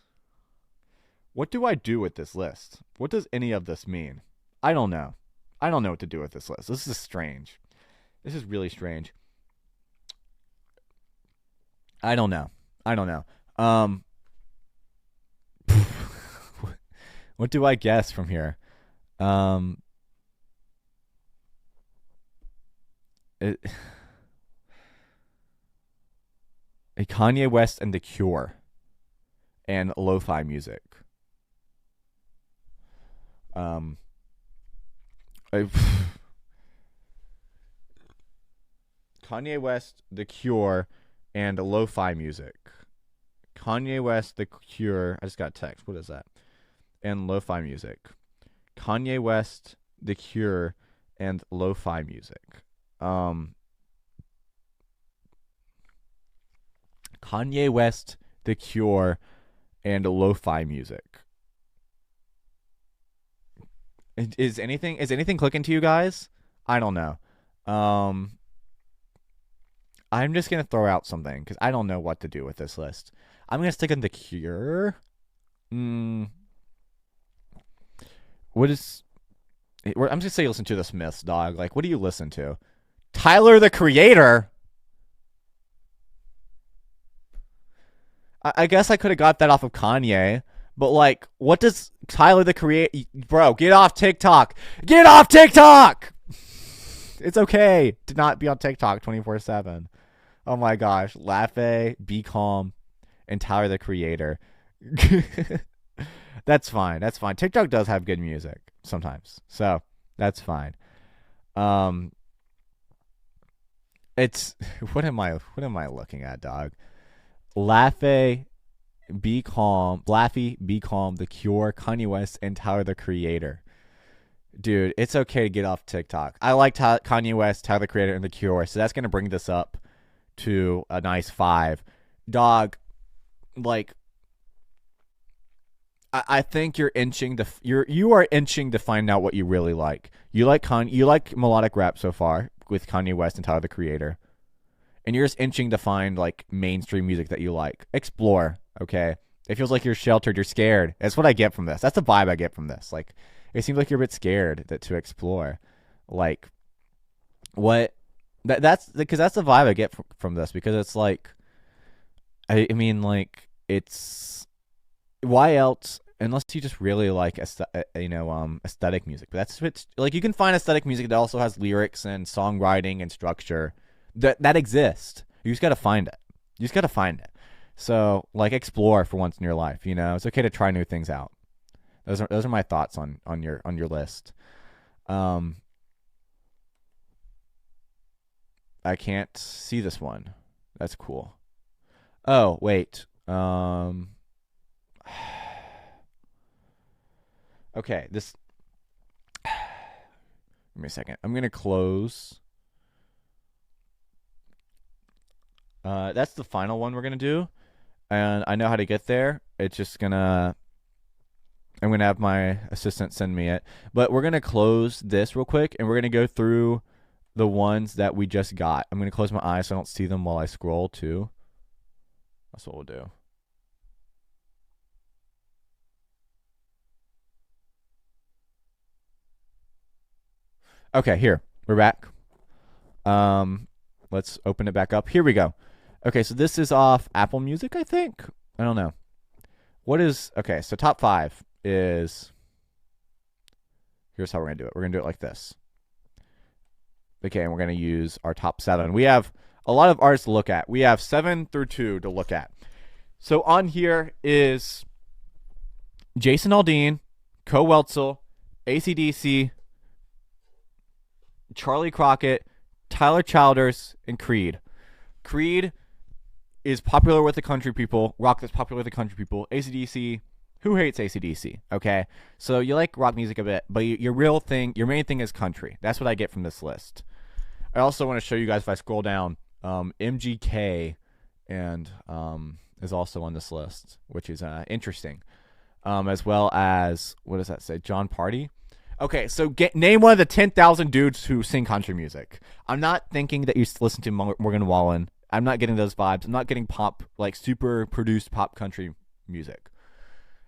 What do I do with this list? What does any of this mean? I don't know. I don't know what to do with this list. This is strange. This is really strange. I don't know. What do I guess from here? Kanye West and The Cure and lo-fi music. Kanye West, The Cure, and lo-fi music. Kanye West, The Cure. I just got a text. What is that? And lo-fi music. Kanye West, The Cure, and lo-fi music. Kanye West, The Cure, and lo-fi music. Is anything clicking to you guys? I don't know. I'm just gonna throw out something because I don't know what to do with this list. I'm gonna stick in The Cure. What is? I'm just gonna say listen to the Smiths, dog. Like, what do you listen to? Tyler the Creator. I guess I could have got that off of Kanye, but like, what does Tyler the Creator? Bro, get off TikTok. Get off TikTok. It's okay to not be on TikTok 24/7. Oh my gosh, Laffy, Be Calm, and Tyler the Creator. That's fine. TikTok does have good music sometimes, so that's fine. It's what am I looking at, dog? Laffy, Be Calm, The Cure, Kanye West, and Tyler the Creator. Dude, it's okay to get off TikTok. I like Kanye West, Tyler the Creator, and The Cure, so that's gonna bring this up to a nice 5. Dog, like, I think you are inching to find out what you really like. You like melodic rap so far with Kanye West and Tyler the Creator, and you're just inching to find like mainstream music that you like. Explore, okay? It feels like you're sheltered, you're scared. That's what I get from this. That's the vibe I get from this. Like, it seems like you're a bit scared to explore. Like, what? That's because that's the vibe I get from this, because it's like, I mean, like, it's, why else unless you just really like aesthetic music. But that's like, you can find aesthetic music that also has lyrics and songwriting and structure that exist. You just got to find it. So like, explore for once in your life. It's okay to try new things out. Those are my thoughts on your list. I can't see this one. That's cool. Oh, wait. Okay, this. Give me a second. I'm gonna close. That's the final one we're gonna do, and I know how to get there. It's just gonna. I'm gonna have my assistant send me it, but we're gonna close this real quick, and we're gonna go through the ones that we just got. I'm gonna close my eyes so I don't see them while I scroll too. That's what we'll do. Okay, here. We're back. Let's open it back up. Here we go. Okay, so this is off Apple Music, I think. I don't know. Okay, so top 5 is, here's how we're going to do it. We're going to do it like this. Okay, and we're going to use our top 7. We have a lot of artists to look at. We have 7 through 2 to look at. So on here is Jason Aldean, Co Weltzel, AC/DC, Charlie Crockett, Tyler Childers, and Creed. Creed is popular with the country people. Rock that's popular with the country people. AC/DC, who hates AC/DC? Okay, so you like rock music a bit, but your main thing is country. That's what I get from this list. I also want to show you guys, if I scroll down, MGK and is also on this list, which is interesting. As well as, what does that say? John Party. Okay, so name one of the 10,000 dudes who sing country music. I'm not thinking that you listen to Morgan Wallen. I'm not getting those vibes. I'm not getting pop, like super produced pop country music.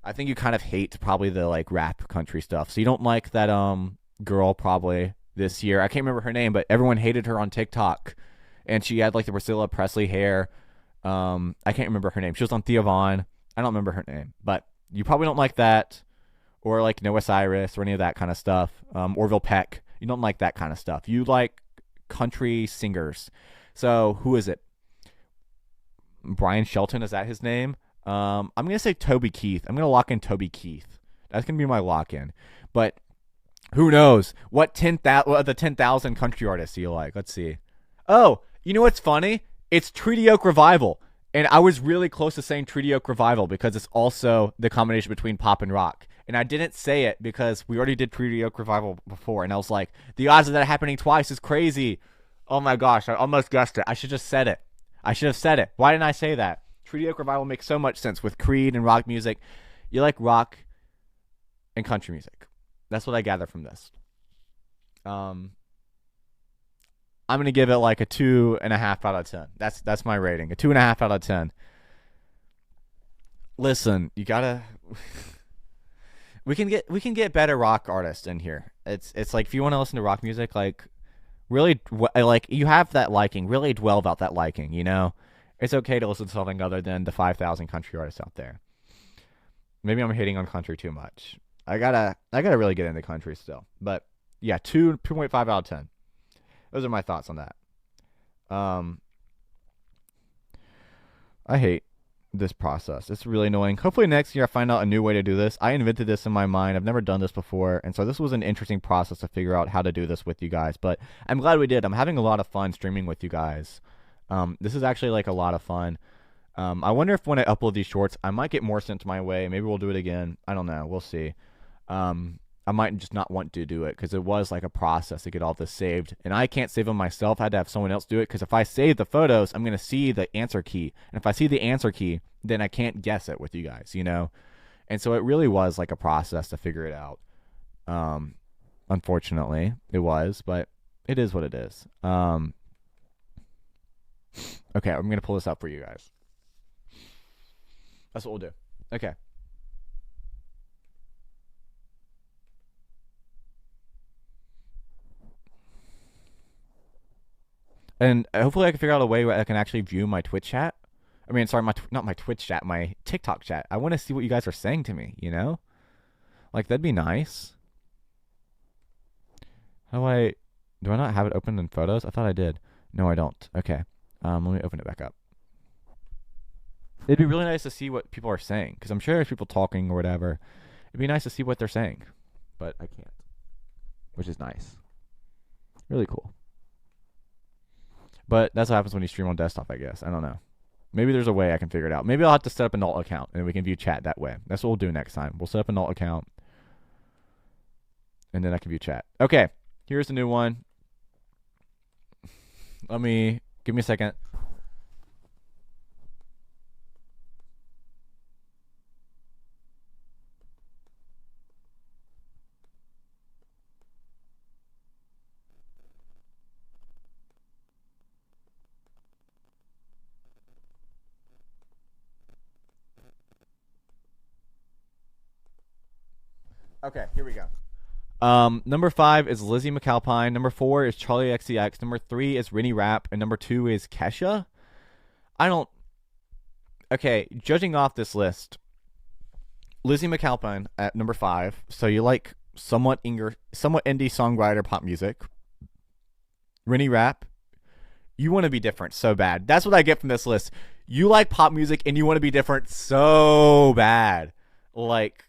I think you kind of hate probably the like rap country stuff. So you don't like that girl probably this year. I can't remember her name, but everyone hated her on TikTok, and she had like the Priscilla Presley hair. I can't remember her name. She was on Thea Vaughn. I don't remember her name, but you probably don't like that, or like Noah Cyrus or any of that kind of stuff. Orville Peck. You don't like that kind of stuff. You like country singers. So who is it? Brian Shelton, is that his name? I'm gonna say Toby Keith. I'm gonna lock in Toby Keith. That's gonna be my lock in. But who knows what the 10,000 country artists you like? Let's see. Oh, you know what's funny? It's Treaty Oak Revival, and I was really close to saying Treaty Oak Revival because it's also the combination between pop and rock. And I didn't say it because we already did Treaty Oak Revival before, and I was like, the odds of that happening twice is crazy. Oh my gosh, I almost guessed it. I should just said it. I should have said it. Why didn't I say that? Treaty Oak Revival makes so much sense with Creed and rock music. You like rock and country music. That's what I gather from this. I'm gonna give it like a 2.5 out of 10. That's my rating. A 2.5 out of 10. Listen, you gotta. we can get better rock artists in here. It's like if you want to listen to rock music, like really like you have that liking, really dwell about that liking. You know, it's okay to listen to something other than the 5,000 country artists out there. Maybe I'm hating on country too much. I gotta really get into country still. But yeah, 2.5 out of 10. Those are my thoughts on that. I hate this process. It's really annoying. Hopefully next year I find out a new way to do this. I invented this in my mind. I've never done this before, and so this was an interesting process to figure out how to do this with you guys. But I'm glad we did. I'm having a lot of fun streaming with you guys. This is actually like a lot of fun. I wonder if when I upload these shorts, I might get more sent my way. Maybe we'll do it again. I don't know. We'll see. I might just not want to do it because it was like a process to get all this saved. And I can't save them myself. I had to have someone else do it because if I save the photos, I'm going to see the answer key. And if I see the answer key, then I can't guess it with you guys, you know? And so it really was like a process to figure it out. Unfortunately, it was, but it is what it is. Okay, I'm going to pull this up for you guys. That's what we'll do. Okay. And hopefully I can figure out a way where I can actually view my Twitch chat. I mean, sorry, not my Twitch chat, my TikTok chat. I want to see what you guys are saying to me, you know? Like, that'd be nice. Do I not have it open in photos? I thought I did. No, I don't. Okay. Let me open it back up. It'd be really nice to see what people are saying, because I'm sure there's people talking or whatever. It'd be nice to see what they're saying, but I can't, which is nice. Really cool. But that's what happens when you stream on desktop, I guess. I don't know. Maybe there's a way I can figure it out. Maybe I'll have to set up an alt account, and we can view chat that way. That's what we'll do next time. We'll set up an alt account, and then I can view chat. Okay, here's the new one. Give me a second. Okay, here we go. Number 5 is Lizzie McAlpine. Number 4 is Charlie XCX. Number 3 is Rennie Rapp. And number 2 is Kesha. Okay, judging off this list, Lizzie McAlpine at number 5. So you like somewhat indie songwriter pop music. Rennie Rapp. You want to be different so bad. That's what I get from this list. You like pop music and you want to be different so bad. Like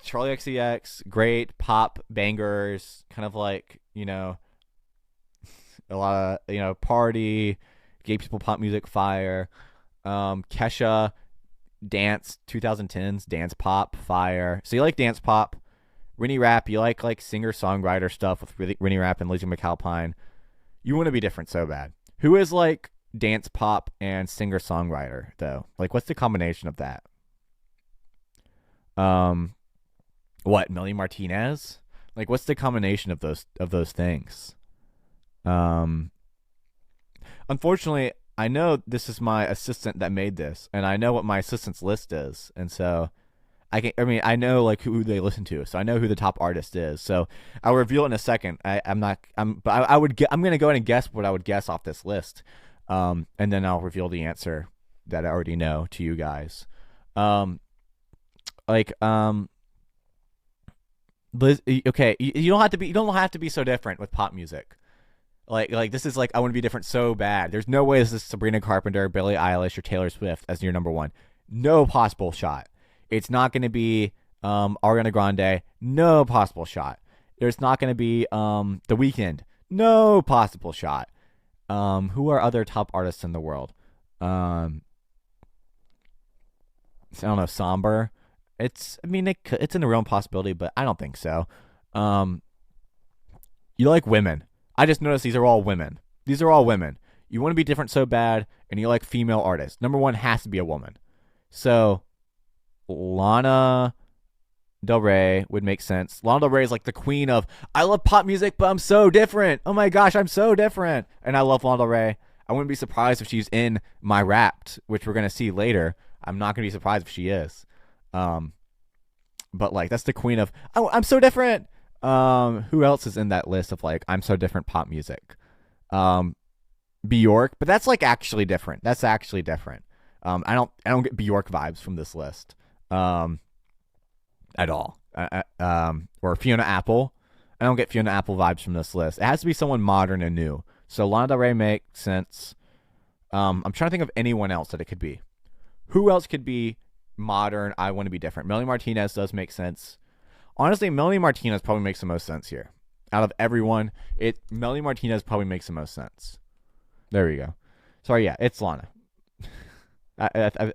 Charlie XCX, great pop bangers, kind of like, you know, a lot of, you know, party, gay people pop music, fire. Kesha, dance, 2010s, dance pop, fire. So you like dance pop. Rennie Rapp, you like singer-songwriter stuff with Rennie Rapp and Lizzie McAlpine. You want to be different so bad. Who is like dance pop and singer-songwriter, though? Like, what's the combination of that? What, Melanie Martinez? Like, what's the combination of those things? unfortunately, I know this is my assistant that made this, and I know what my assistant's list is, and so I mean, I know like who they listen to, so I know who the top artist is. So I'll reveal it in a second. I'm not. But I would. I'm gonna go ahead and guess what I would guess off this list, and then I'll reveal the answer that I already know to you guys. Um, like Liz, okay, you don't have to be. You don't have to be so different with pop music. Like this is like I want to be different so bad. There's no way this is Sabrina Carpenter, Billie Eilish, or Taylor Swift as your number one. No possible shot. It's not going to be Ariana Grande. No possible shot. There's not going to be The Weeknd. No possible shot. Who are other top artists in the world? I don't know. Somber. I mean, it's in the realm possibility, but I don't think so. Um, you like women. I just noticed these are all women. These are all women. You want to be different so bad, and you like female artists. Number one has to be a woman. So Lana Del Rey would make sense. Lana Del Rey is like the queen of I love pop music, but I'm so different. Oh my gosh, I'm so different. And I love Lana Del Rey. I wouldn't be surprised if she's in my Wrapped, which we're gonna see later. I'm not gonna be surprised if she is. Um, but like that's the queen of oh, I'm so different. Who else is in that list of like I'm so different pop music? Um, Bjork, but that's like actually different. That's actually different. I don't get Bjork vibes from this list. At all. Or Fiona Apple. I don't get Fiona Apple vibes from this list. It has to be someone modern and new. So Lana Del Rey makes sense. I'm trying to think of anyone else that it could be. Who else could be modern? I want to be different. Melanie Martinez does make sense. Honestly, Melanie Martinez probably makes the most sense here. Out of everyone, Melanie Martinez probably makes the most sense. There we go. Sorry, yeah, it's Lana. I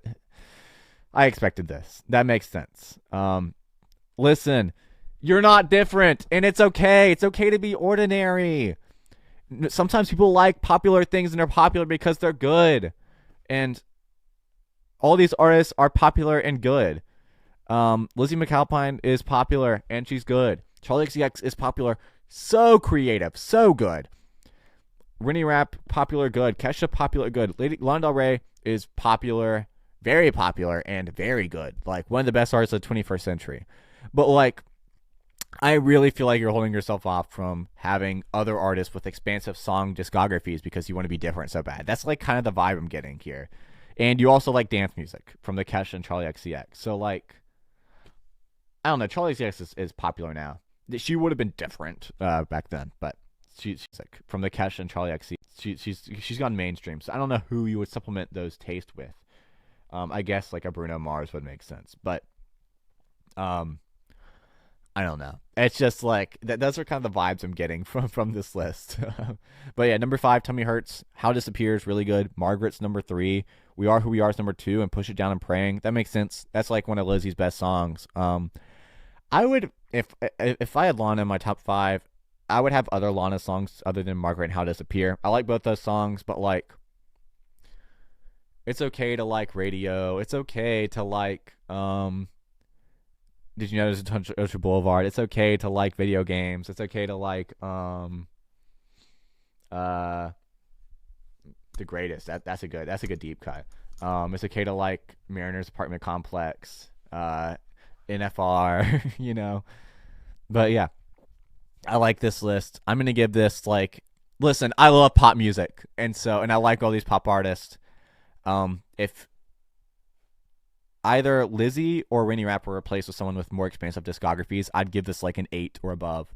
expected this. That makes sense. Listen, you're not different, and it's okay. It's okay to be ordinary. Sometimes people like popular things, and they're popular because they're good. And all these artists are popular and good. Lizzie McAlpine is popular, and she's good. Charlie XCX is popular, so creative, so good. Rennie Rapp, popular, good. Kesha, popular, good. Lana Del Rey is popular, very popular, and very good. Like, one of the best artists of the 21st century. But, like, I really feel like you're holding yourself off from having other artists with expansive song discographies because you want to be different so bad. That's, like, kind of the vibe I'm getting here. And you also like dance music from the Kesha and Charlie XCX. So, like, I don't know. Charlie XCX is popular now. She would have been different back then, but she's like from the Kesha and Charlie XCX. She's gone mainstream. So I don't know who you would supplement those tastes with. I guess like a Bruno Mars would make sense, but I don't know. It's just like those are kind of the vibes I'm getting from this list. But yeah, number 5, Tummy Hurts. How Disappears, really good. Margaret's number 3. We Are Who We Are is number 2, and Push It Down and Praying. That makes sense. That's like one of Lizzie's best songs. I would if I had Lana in my top 5, I would have other Lana songs other than Margaret and How Disappear. I like both those songs, but like it's okay to like Radio. It's okay to like Did you notice Ocean Boulevard? It's okay to like video games. It's okay to like The Greatest. That's a good deep cut. It's okay to like Mariner's Apartment Complex, NFR, you know. But yeah, I like this list. I'm gonna give this like, listen, I love pop music, and I like all these pop artists. If either Lizzie or Rainy Rapp were replaced with someone with more expansive discographies, I'd give this like an 8 or above.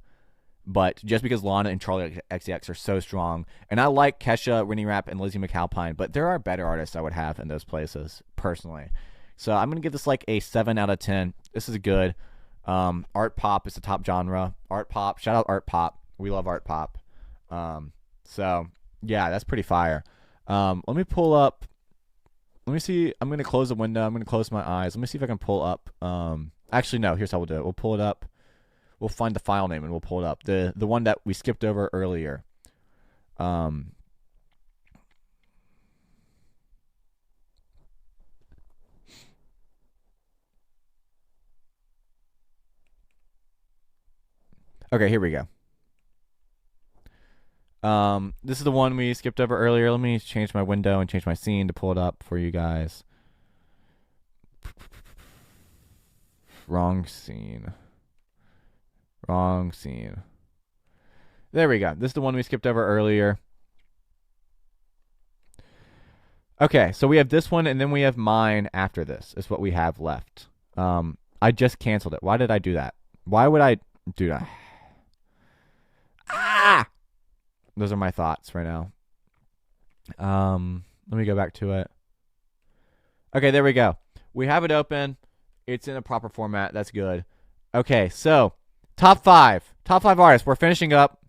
But just because Lana and Charlie XCX are so strong, and I like Kesha, Rainy Rapp, and Lizzie McAlpine, but there are better artists I would have in those places, personally. So I'm going to give this like a 7 out of 10. This is good. Art pop is the top genre. Art pop. Shout out art pop. We love art pop. So, yeah, that's pretty fire. Let me pull up. Let me see. I'm going to close the window. I'm going to close my eyes. Let me see if I can pull up. Actually, no. Here's how we'll do it. We'll pull it up. We'll find the file name and we'll pull it up. The one that we skipped over earlier. Okay, here we go. This is the one we skipped over earlier. Let me change my window and change my scene to pull it up for you guys. Wrong scene. Wrong scene. There we go. This is the one we skipped over earlier. Okay, so we have this one, and then we have mine after this, is what we have left. I just canceled it. Why did I do that? Why would I do that? Ah! Those are my thoughts right now. Let me go back to it. Okay, there we go. We have it open. It's in a proper format. That's good. Okay, so top five. Top five artists. We're finishing up.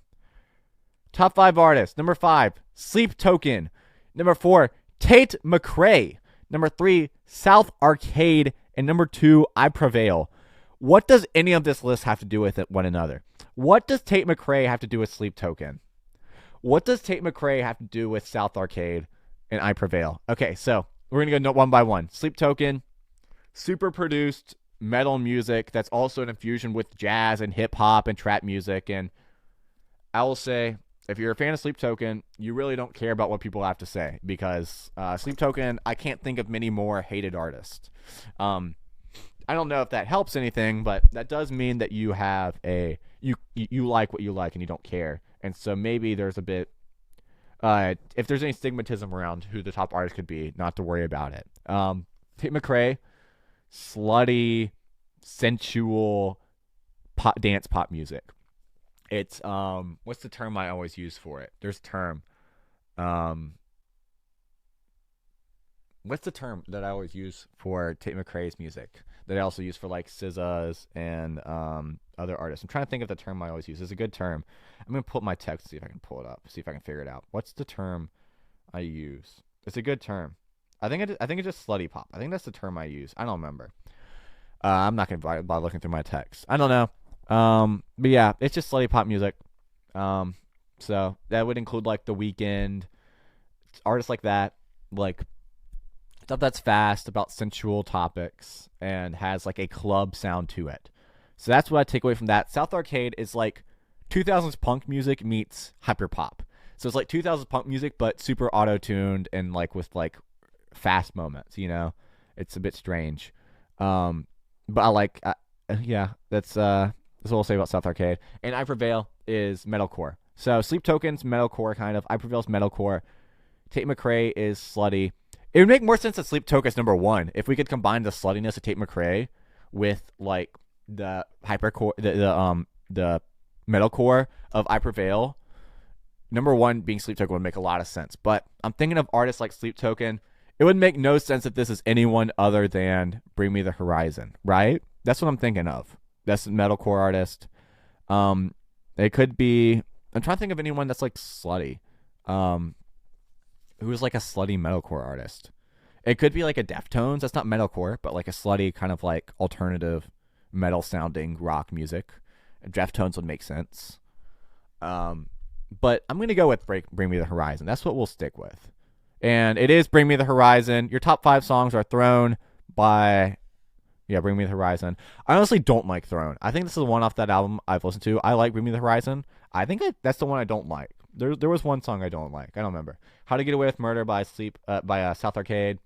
Top five artists. Number 5, Sleep Token. Number 4, Tate McRae. Number 3, South Arcade. And number 2, I Prevail. What does any of this list have to do with one another? What does Tate McRae have to do with Sleep Token? What does Tate McRae have to do with South Arcade and I Prevail? Okay, so we're going to go one by one. Sleep Token, super produced metal music that's also an infusion with jazz and hip-hop and trap music. And I will say, if you're a fan of Sleep Token, you really don't care about what people have to say because Sleep Token, I can't think of many more hated artists. I don't know if that helps anything, but that does mean that you have you like what you like and you don't care. And so maybe there's a bit, if there's any stigmatism around who the top artist could be, not to worry about it. Tate McRae, slutty, sensual, dance pop music. It's what's the term I always use for it? There's a term. What's the term that I always use for Tate McRae's music that I also use for like SZA's and other artists? I'm trying to think of the term I always use. It's a good term. I'm gonna pull up my text, see if I can pull it up, see if I can figure it out. What's the term I use? It's a good term. I think it's just slutty pop. I think that's the term I use. I don't remember. I'm not gonna bother looking through my text. I don't know. But yeah, it's just slutty pop music. So that would include like The Weeknd, artists like that, like stuff that's fast, about sensual topics, and has like a club sound to it. So that's what I take away from that. South Arcade is like 2000s punk music meets hyperpop. So it's like 2000s punk music, but super auto-tuned and like with like fast moments, you know? It's a bit strange. But I like, yeah, that's what I'll say about South Arcade. And I Prevail is metalcore. So Sleep Token's metalcore kind of. I Prevail's metalcore. Tate McRae is slutty. It would make more sense that Sleep Token's number 1 if we could combine the sluttiness of Tate McRae with like the hypercore, the metalcore of I Prevail. Number 1 being Sleep Token would make a lot of sense. But I'm thinking of artists like Sleep Token. It would make no sense if this is anyone other than Bring Me the Horizon, right? That's what I'm thinking of. That's a metalcore artist. It could be. I'm trying to think of anyone that's like slutty. Who is like a slutty metalcore artist. It could be like a Deftones. That's not metalcore, but like a slutty kind of like alternative metal sounding rock music. Deftones would make sense. But I'm going to go with Bring Me the Horizon. That's what we'll stick with. And it is Bring Me the Horizon. Your top 5 songs are Throne by... Yeah, Bring Me the Horizon. I honestly don't like Throne. I think this is the one off that album I've listened to. I like Bring Me the Horizon. I think that's the one I don't like. There was one song I don't like. I don't remember. How to Get Away with Murder by South Arcade.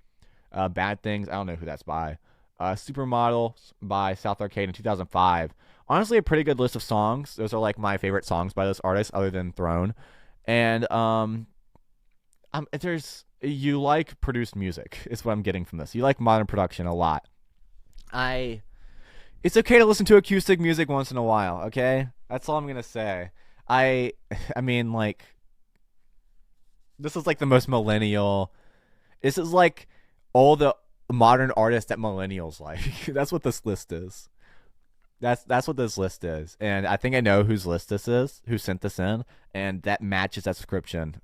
Bad Things. I don't know who that's by. Supermodel by South Arcade in 2005. Honestly, a pretty good list of songs. Those are like my favorite songs by this artist, other than Throne. And you like produced music is what I'm getting from this. You like modern production a lot. It's okay to listen to acoustic music once in a while. Okay, that's all I'm gonna say. I mean, like, this is like the most millennial. This is like all the modern artists that millennials like. That's what this list is. That's what this list is. And I think I know whose list this is, who sent this in, and that matches that description.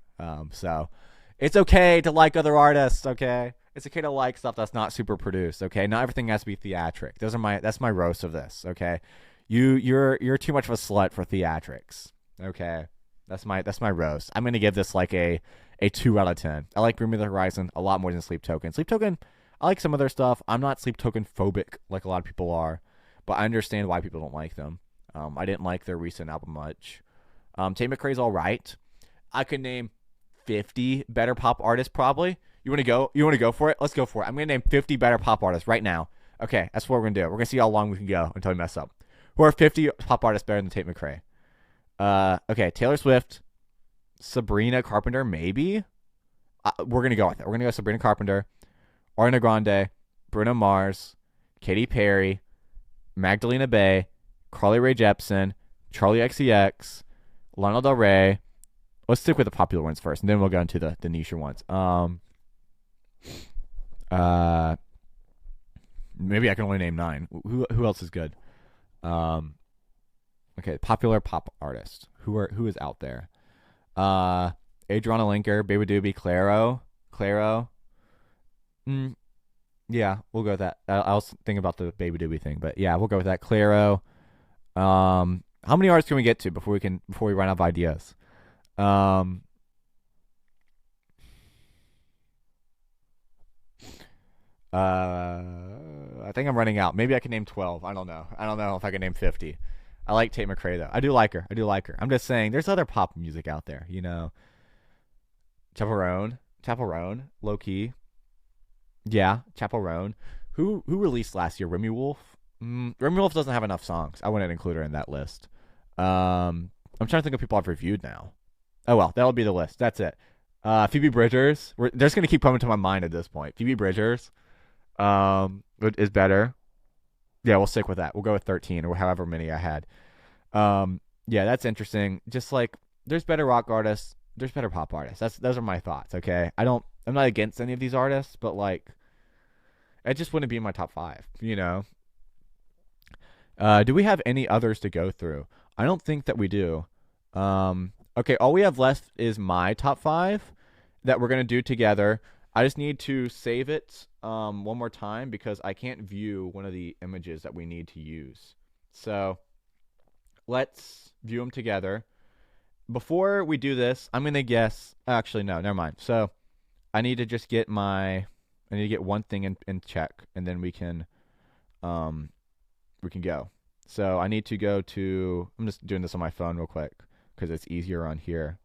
So it's okay to like other artists, okay? It's okay to like stuff that's not super produced, okay? Not everything has to be theatric. That's my roast of this, okay? You're too much of a slut for theatrics. Okay, that's my roast. I'm gonna give this like a 2 out of 10. I like Bring Me the Horizon a lot more than Sleep Token. Sleep Token, I like some of their stuff. I'm not Sleep Token phobic like a lot of people are, but I understand why people don't like them. I didn't like their recent album much. Tate McRae's all right. I could name 50 better pop artists probably. You want to go? You want to go for it? Let's go for it. I'm gonna name 50 better pop artists right now. Okay, that's what we're gonna do. We're gonna see how long we can go until we mess up. Who are 50 pop artists better than Tate McRae? Okay, Taylor Swift, Sabrina Carpenter, maybe. We're gonna go with it. We're gonna go Sabrina Carpenter, Ariana Grande, Bruno Mars, Katy Perry, Magdalena Bay, Carly Rae Jepsen, Charlie XCX, Lana Del Rey. Let's stick with the popular ones first, and then we'll go into the niche ones. Uh, Maybe I can only name 9. Who else is good? Okay, popular pop artist. Who is out there? Adriana Linker, Baby Doobie, Claro. Yeah, we'll go with that. I was thinking about the Baby Doobie thing, but yeah, we'll go with that. Claro. How many artists can we get to before we run out of ideas? Um, I think I'm running out. Maybe I can name 12. I don't know. I don't know if I can name 50. I like Tate McRae though. I do like her. I'm just saying, there's other pop music out there. Chaperone, low key. Yeah, Chaperone. Who released last year? Remy Wolf. Remy Wolf doesn't have enough songs. I wouldn't include her in that list. I'm trying to think of people I've reviewed now. Oh well, that'll be the list. That's it. Phoebe Bridgers. They're just gonna keep coming to my mind at this point. Phoebe Bridgers, is better. Yeah, we'll stick with that. We'll go with 13 or however many I had. Yeah, that's interesting. Just like there's better rock artists, there's better pop artists. Those are my thoughts. Okay, I'm not against any of these artists, but like, it just wouldn't be in my top 5. Do we have any others to go through? I don't think that we do. Okay, all we have left is my top 5 that we're gonna do together. I just need to save it one more time because I can't view one of the images that we need to use. So let's view them together. Before we do this, I'm gonna guess. Actually, no, never mind. So I need to just get one thing in check, and then we can go. So I need to go to. I'm just doing this on my phone real quick because it's easier on here.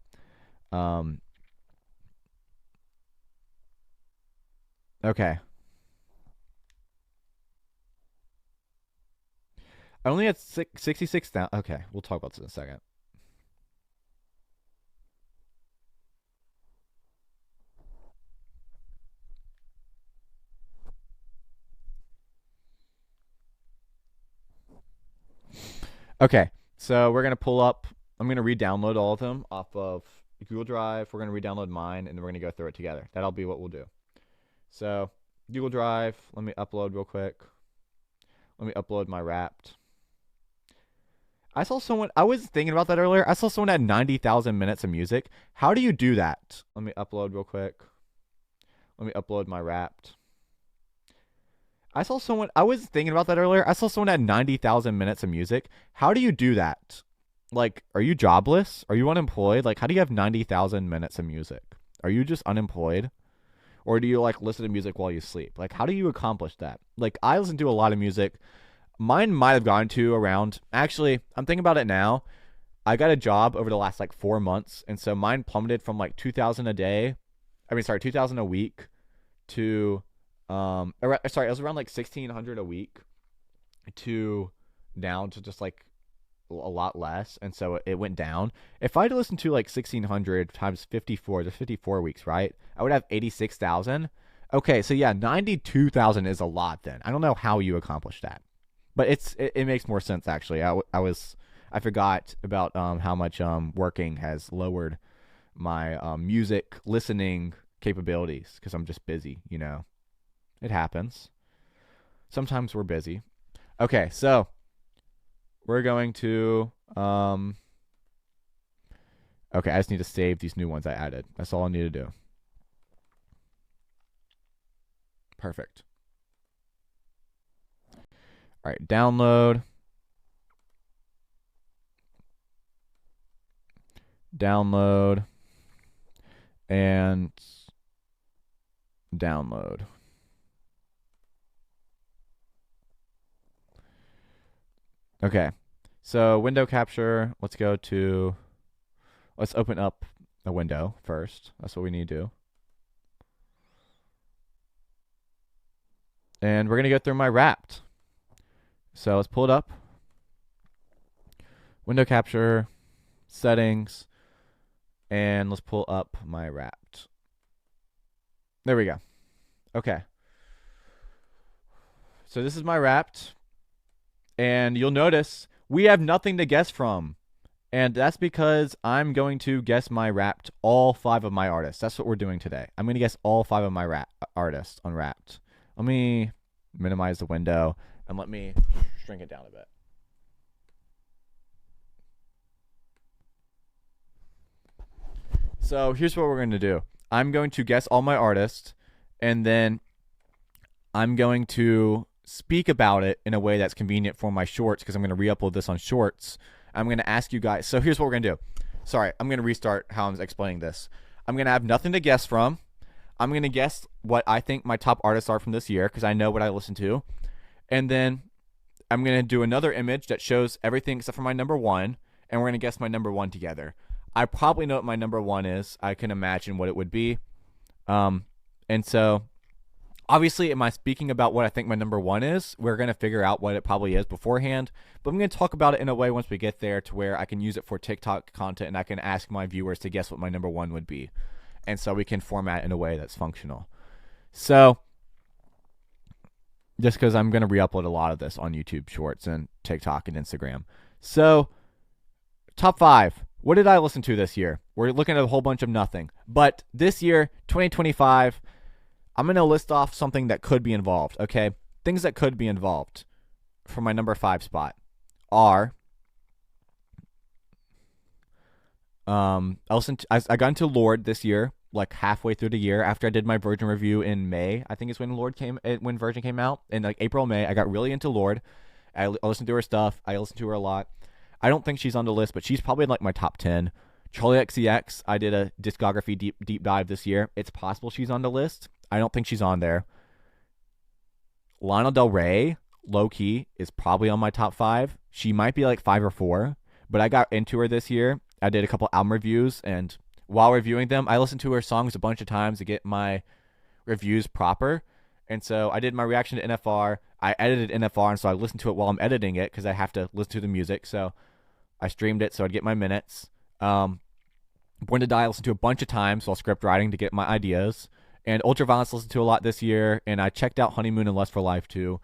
Okay. I only had 66,000. Okay, we'll talk about this in a second. Okay, so we're gonna pull up. I'm gonna re-download all of them off of Google Drive. We're gonna re-download mine, and then we're gonna go through it together. That'll be what we'll do. So Google Drive. Let me upload real quick. Let me upload my Wrapped. I saw someone. I was thinking about that earlier. I saw someone had 90,000 minutes of music. How do you do that? Let me upload real quick. Let me upload my Wrapped. I saw someone. I was thinking about that earlier. I saw someone had 90,000 minutes of music. How do you do that? Like, are you jobless? Are you unemployed? Like, how do you have 90,000 minutes of music? Are you just unemployed? Or do you like listen to music while you sleep? Like, how do you accomplish that? Like, I listen to a lot of music. Mine might have gone to around. Actually, I'm thinking about it now. I got a job over the last like 4 months, and so mine plummeted from like 2,000 a day. 2,000 a week to sorry, it was around like 1,600 a week to down to just like a lot less, and so it went down. If I had to listen to like 1,600 times 54, there's 54 weeks, right? I would have 86,000. Okay, so yeah, 92,000 is a lot. Then I don't know how you accomplish that, but it makes more sense actually. I forgot about how much working has lowered my music listening capabilities because I'm just busy. It happens. Sometimes we're busy. Okay, so we're going to okay, I just need to save these new ones I added. That's all I need to do. Perfect. All right, download. Download. And download. Okay, so window capture. Let's open up a window first. That's what we need to do. And we're going to go through my Wrapped. So let's pull it up. Window capture, settings, and let's pull up my Wrapped. There we go. Okay. So this is my Wrapped. And you'll notice we have nothing to guess from. And that's because I'm going to guess my Wrapped, all 5 of my artists. That's what we're doing today. I'm going to guess all 5 of my artists on Wrapped. Let me minimize the window and let me shrink it down a bit. So here's what we're going to do. I'm going to guess all my artists, and then I'm going to speak about it in a way that's convenient for my shorts, because I'm going to re-upload this on shorts. I'm going to ask you guys. So here's what we're going to do. Sorry, I'm going to restart how I'm explaining this. I'm going to have nothing to guess from. I'm going to guess what I think my top artists are from this year, because I know what I listen to. And then I'm going to do another image that shows everything except for my number 1, and we're going to guess my number 1 together. I probably know what my number 1 is. I can imagine what it would be. And so obviously, am I speaking about what I think my number 1 is? We're going to figure out what it probably is beforehand. But I'm going to talk about it in a way once we get there to where I can use it for TikTok content, and I can ask my viewers to guess what my number 1 would be. And so we can format in a way that's functional. So just because I'm going to re-upload a lot of this on YouTube Shorts and TikTok and Instagram. So top 5. What did I listen to this year? We're looking at a whole bunch of nothing. But this year, 2025, I'm going to list off something that could be involved, okay? Things that could be involved for my number 5 spot are I got into Lorde this year, like halfway through the year after I did my Virgin review in May. I think it's when when Virgin came out. In like April, May, I got really into Lorde. I listened to her stuff. I listened to her a lot. I don't think she's on the list, but she's probably in like my top 10. Charlie XCX, I did a discography deep dive this year. It's possible she's on the list. I don't think she's on there. Lana Del Rey, low-key, is probably on my top 5. She might be like 5 or 4, but I got into her this year. I did a couple album reviews, and while reviewing them, I listened to her songs a bunch of times to get my reviews proper. And so I did my reaction to NFR. I edited NFR, and so I listened to it while I'm editing it because I have to listen to the music. So I streamed it so I'd get my minutes. Born to Die I listened to a bunch of times while script writing to get my ideas. And Ultraviolence listened to a lot this year, and I checked out Honeymoon and Lust for Life too.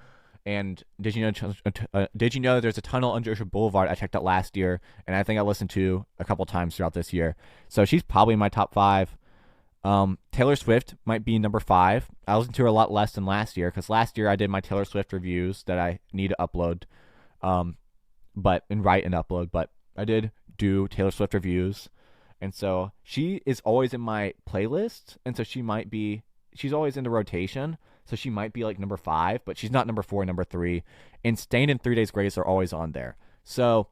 And did you know there's a tunnel under Ocean Boulevard I checked out last year, and I think I listened to a couple times throughout this year. So she's probably in my top 5. Taylor Swift might be number 5. I listened to her a lot less than last year, because last year I did my Taylor Swift reviews that I need to upload, and write and upload. But I did do Taylor Swift reviews. And so she is always in my playlist, and so she's always in the rotation, so she might be like number 5, but she's not number 4, number 3. And Stain and 3 Days Grace are always on there. So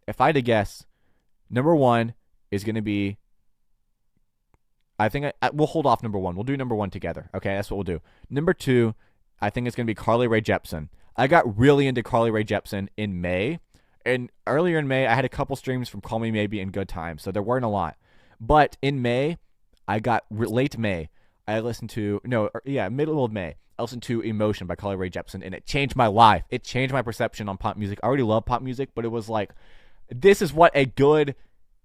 if I had to guess, number 1 is going to be, I think we'll hold off number 1. We'll do number 1 together. Okay, that's what we'll do. Number 2, I think it's going to be Carly Rae Jepsen. I got really into Carly Rae Jepsen in May. And earlier in May, I had a couple streams from Call Me Maybe and Good Times, so there weren't a lot. But in May, late May, middle of May, I listened to Emotion by Carly Rae Jepsen, and it changed my life. It changed my perception on pop music. I already love pop music, but it was like, this is what a good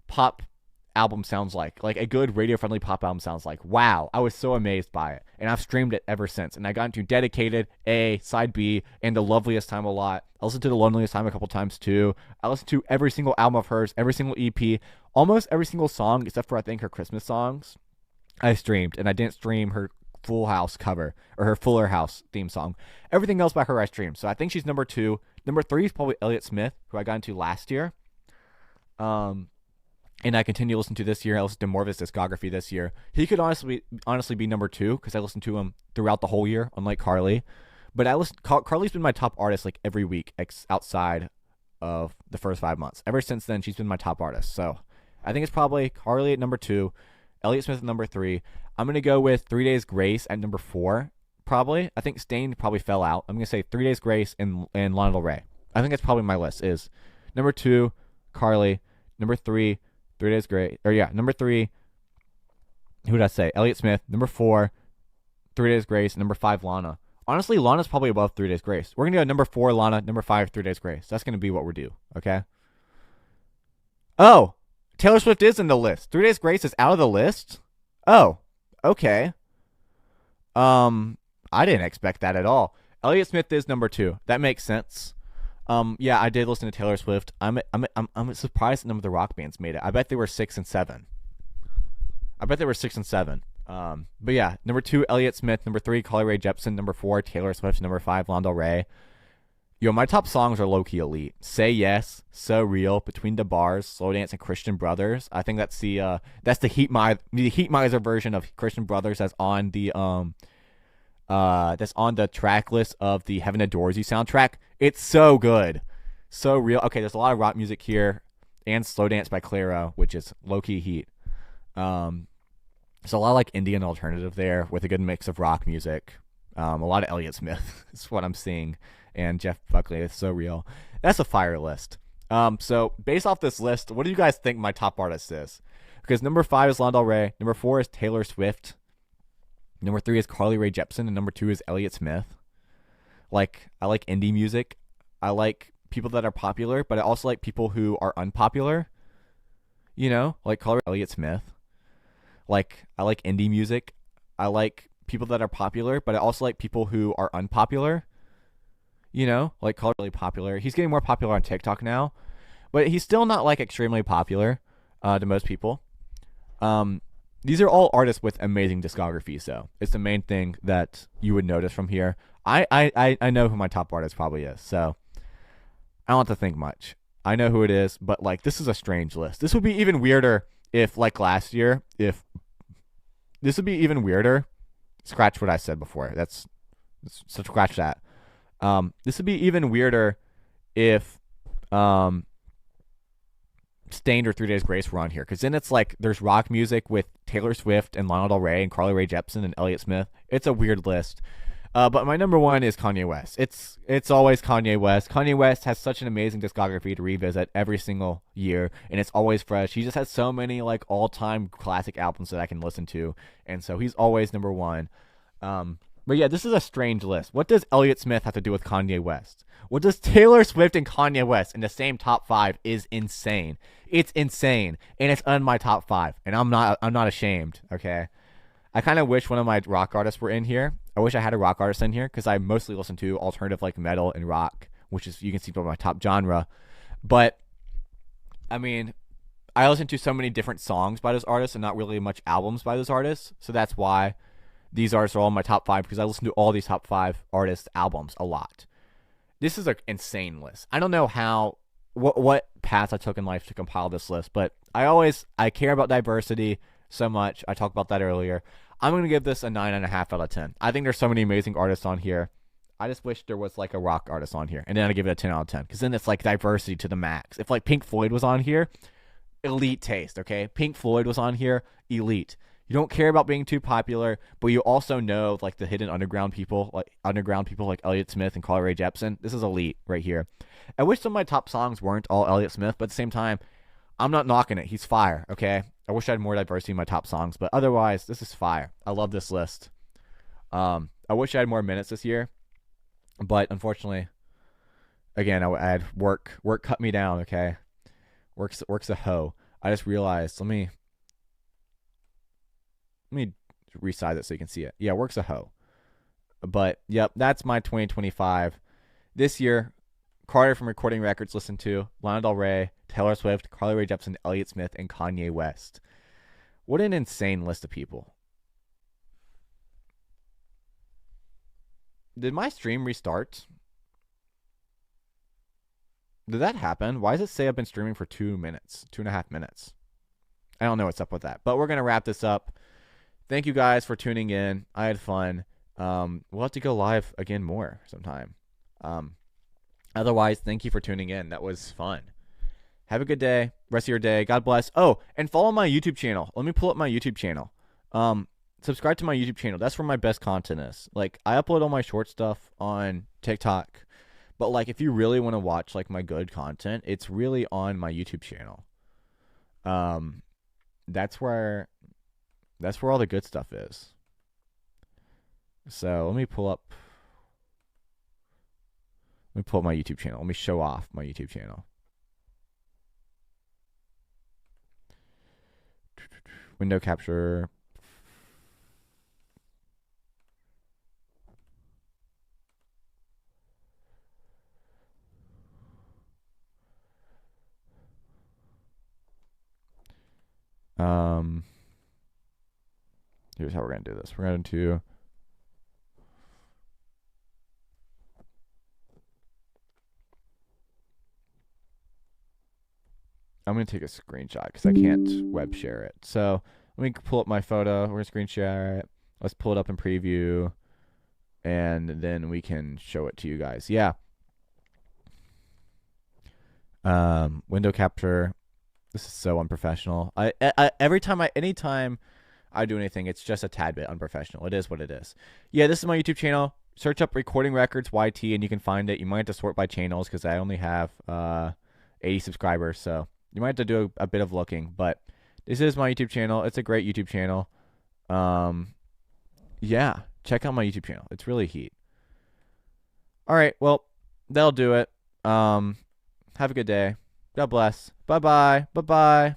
pop album sounds like a good radio-friendly pop album sounds like. Wow, I was so amazed by it, and I've streamed it ever since. And I got into Dedicated, A, Side B, and The Loveliest Time a lot. I listened to The Loneliest Time a couple times too. I listened to every single album of hers, every single EP, almost every single song except for I think her Christmas songs. I streamed, and I didn't stream her Full House cover or her Fuller House theme song. Everything else by her I streamed, so I think she's number 2. Number 3 is probably Elliott Smith, who I got into last year. And I continue to listen to this year. I listened to more of his discography this year. He could honestly be number 2 because I listened to him throughout the whole year, unlike Carly. But Carly's been my top artist like every week outside of the first 5 months. Ever since then, she's been my top artist. So I think it's probably Carly at number 2, Elliott Smith at number 3. I'm going to go with 3 Days Grace at number 4, probably. I think Stain probably fell out. I'm going to say 3 Days Grace and Lana Del Rey. I think that's probably my list is number 2, Carly, number 3, 3 Days Grace, number 3, Who did I say? Elliott Smith. Number 4, 3 Days Grace. Number 5, Lana. Honestly, Lana's probably above 3 Days Grace. We're going to go number 4, Lana. Number 5, 3 Days Grace. That's going to be what we're due. Okay? Oh, Taylor Swift is in the list. 3 Days Grace is out of the list? Oh, okay. I didn't expect that at all. Elliott Smith is number 2. That makes sense. Yeah, I did listen to Taylor Swift. I'm surprised that none of the rock bands made it. I bet they were 6 and 7. But yeah, number 2, Elliott Smith. Number 3, Carly Rae Jepsen. Number 4, Taylor Swift. Number 5, Lana Del Rey. Yo, my top songs are low-key elite. Say Yes, So Real, Between the Bars, Slow Dance, and Christian Brothers. I think that's the Heat Miser version of Christian Brothers that's on the track list of the Heaven Adores You soundtrack. It's so good. So real. Okay, there's a lot of rock music here, and Slow Dance by Clairo, which is low-key heat. There's a lot of like Indian alternative there with a good mix of rock music. A lot of Elliott Smith is what I'm seeing. And Jeff Buckley is So Real. That's a fire list. So based off this list, what do you guys think my top artist is? Because number 5 is Lana Del Rey. Number 4 is Taylor Swift. Number 3 is Carly Rae Jepsen. And number 2 is Elliott Smith. Like, I like indie music. I like people that are popular, but I also like people who are unpopular. You know, like Carly Elliott Smith. Like, I like indie music. I like people that are popular, but I also like people who are unpopular. You know, like Carly really popular. He's getting more popular on TikTok now, but he's still not like extremely popular to most people. These are all artists with amazing discographies, though. It's the main thing that you would notice from here. I know who my top artist probably is, so I don't have to think much. I know who it is, but like this is a strange list. This would be even weirder if like last year. If this would be even weirder. Scratch what I said before. So scratch that. This would be even weirder if Stained or 3 Days Grace were on here, because then it's like there's rock music with Taylor Swift and Lana Del Rey and Carly Rae Jepsen and Elliott Smith. It's a weird list. But my number 1 is Kanye West. It's always Kanye West. Kanye West has such an amazing discography to revisit every single year, and it's always fresh. He just has so many like all-time classic albums that I can listen to, and so he's always number 1. But yeah, this is a strange list. What does Elliott Smith have to do with Kanye West? What does Taylor Swift and Kanye West in the same top 5 is insane. It's insane, and it's on my top 5, and I'm not ashamed. Okay, I kind of wish one of my rock artists were in here. I wish I had a rock artist in here because I mostly listen to alternative like metal and rock, which is you can see by my top genre. But I mean, I listen to so many different songs by those artists and not really much albums by those artists, so that's why these artists are all in my top 5 because I listen to all these top 5 artists' albums a lot. This is an insane list. I don't know what path I took in life to compile this list, but I care about diversity so much. I talked about that earlier. I'm going to give this a 9.5 out of 10. I think there's so many amazing artists on here. I just wish there was like a rock artist on here, and then I give it a 10 out of 10 because then it's like diversity to the max. If like Pink Floyd was on here, elite taste, okay? Pink Floyd was on here, elite. You don't care about being too popular, but you also know like the hidden underground people like Elliott Smith and Carly Rae Jepsen. This is elite right here. I wish some of my top songs weren't all Elliott Smith, but at the same time, I'm not knocking it. He's fire, okay? I wish I had more diversity in my top songs, but otherwise, this is fire. I love this list. I wish I had more minutes this year, but unfortunately, again, I had work. Work cut me down, okay? Work's a hoe. I just realized, let me resize it so you can see it. Yeah, work's a hoe. But, yep, that's my 2025. This year, Carter from Recording Records listened to Lana Del Rey, Taylor Swift, Carly Rae Jepsen, Elliott Smith, and Kanye West. What an insane list of people. Did my stream restart? Did that happen? Why does it say I've been streaming for 2.5 minutes? I don't know what's up with that. But we're going to wrap this up. Thank you guys for tuning in. I had fun. We'll have to go live again more sometime. Otherwise, thank you for tuning in. That was fun. Have a good day. Rest of your day. God bless. Oh, and follow my YouTube channel. Let me pull up my YouTube channel. Subscribe to my YouTube channel. That's where my best content is. Like, I upload all my short stuff on TikTok. But, like, if you really want to watch, like, my good content, it's really on my YouTube channel. That's where That's where all the good stuff is. So let me pull up my YouTube channel. Let me show off my YouTube channel. Window capture. Here's how we're going to do this. We're going to I'm going to take a screenshot because I can't web share it. So let me pull up my photo. We're going to screen share it. Let's pull it up in preview, and then we can show it to you guys. Yeah. Window capture. This is so unprofessional. Anytime I do anything, it's just a tad bit unprofessional. It is what it is. Yeah, this is my YouTube channel. Search up Recording Records YT, and you can find it. You might have to sort by channels because I only have 80 subscribers, so you might have to do a bit of looking. But this is my YouTube channel. It's a great YouTube channel. Yeah, check out my YouTube channel. It's really heat. All right, well, that'll do it. Have a good day. God bless. Bye-bye. Bye-bye.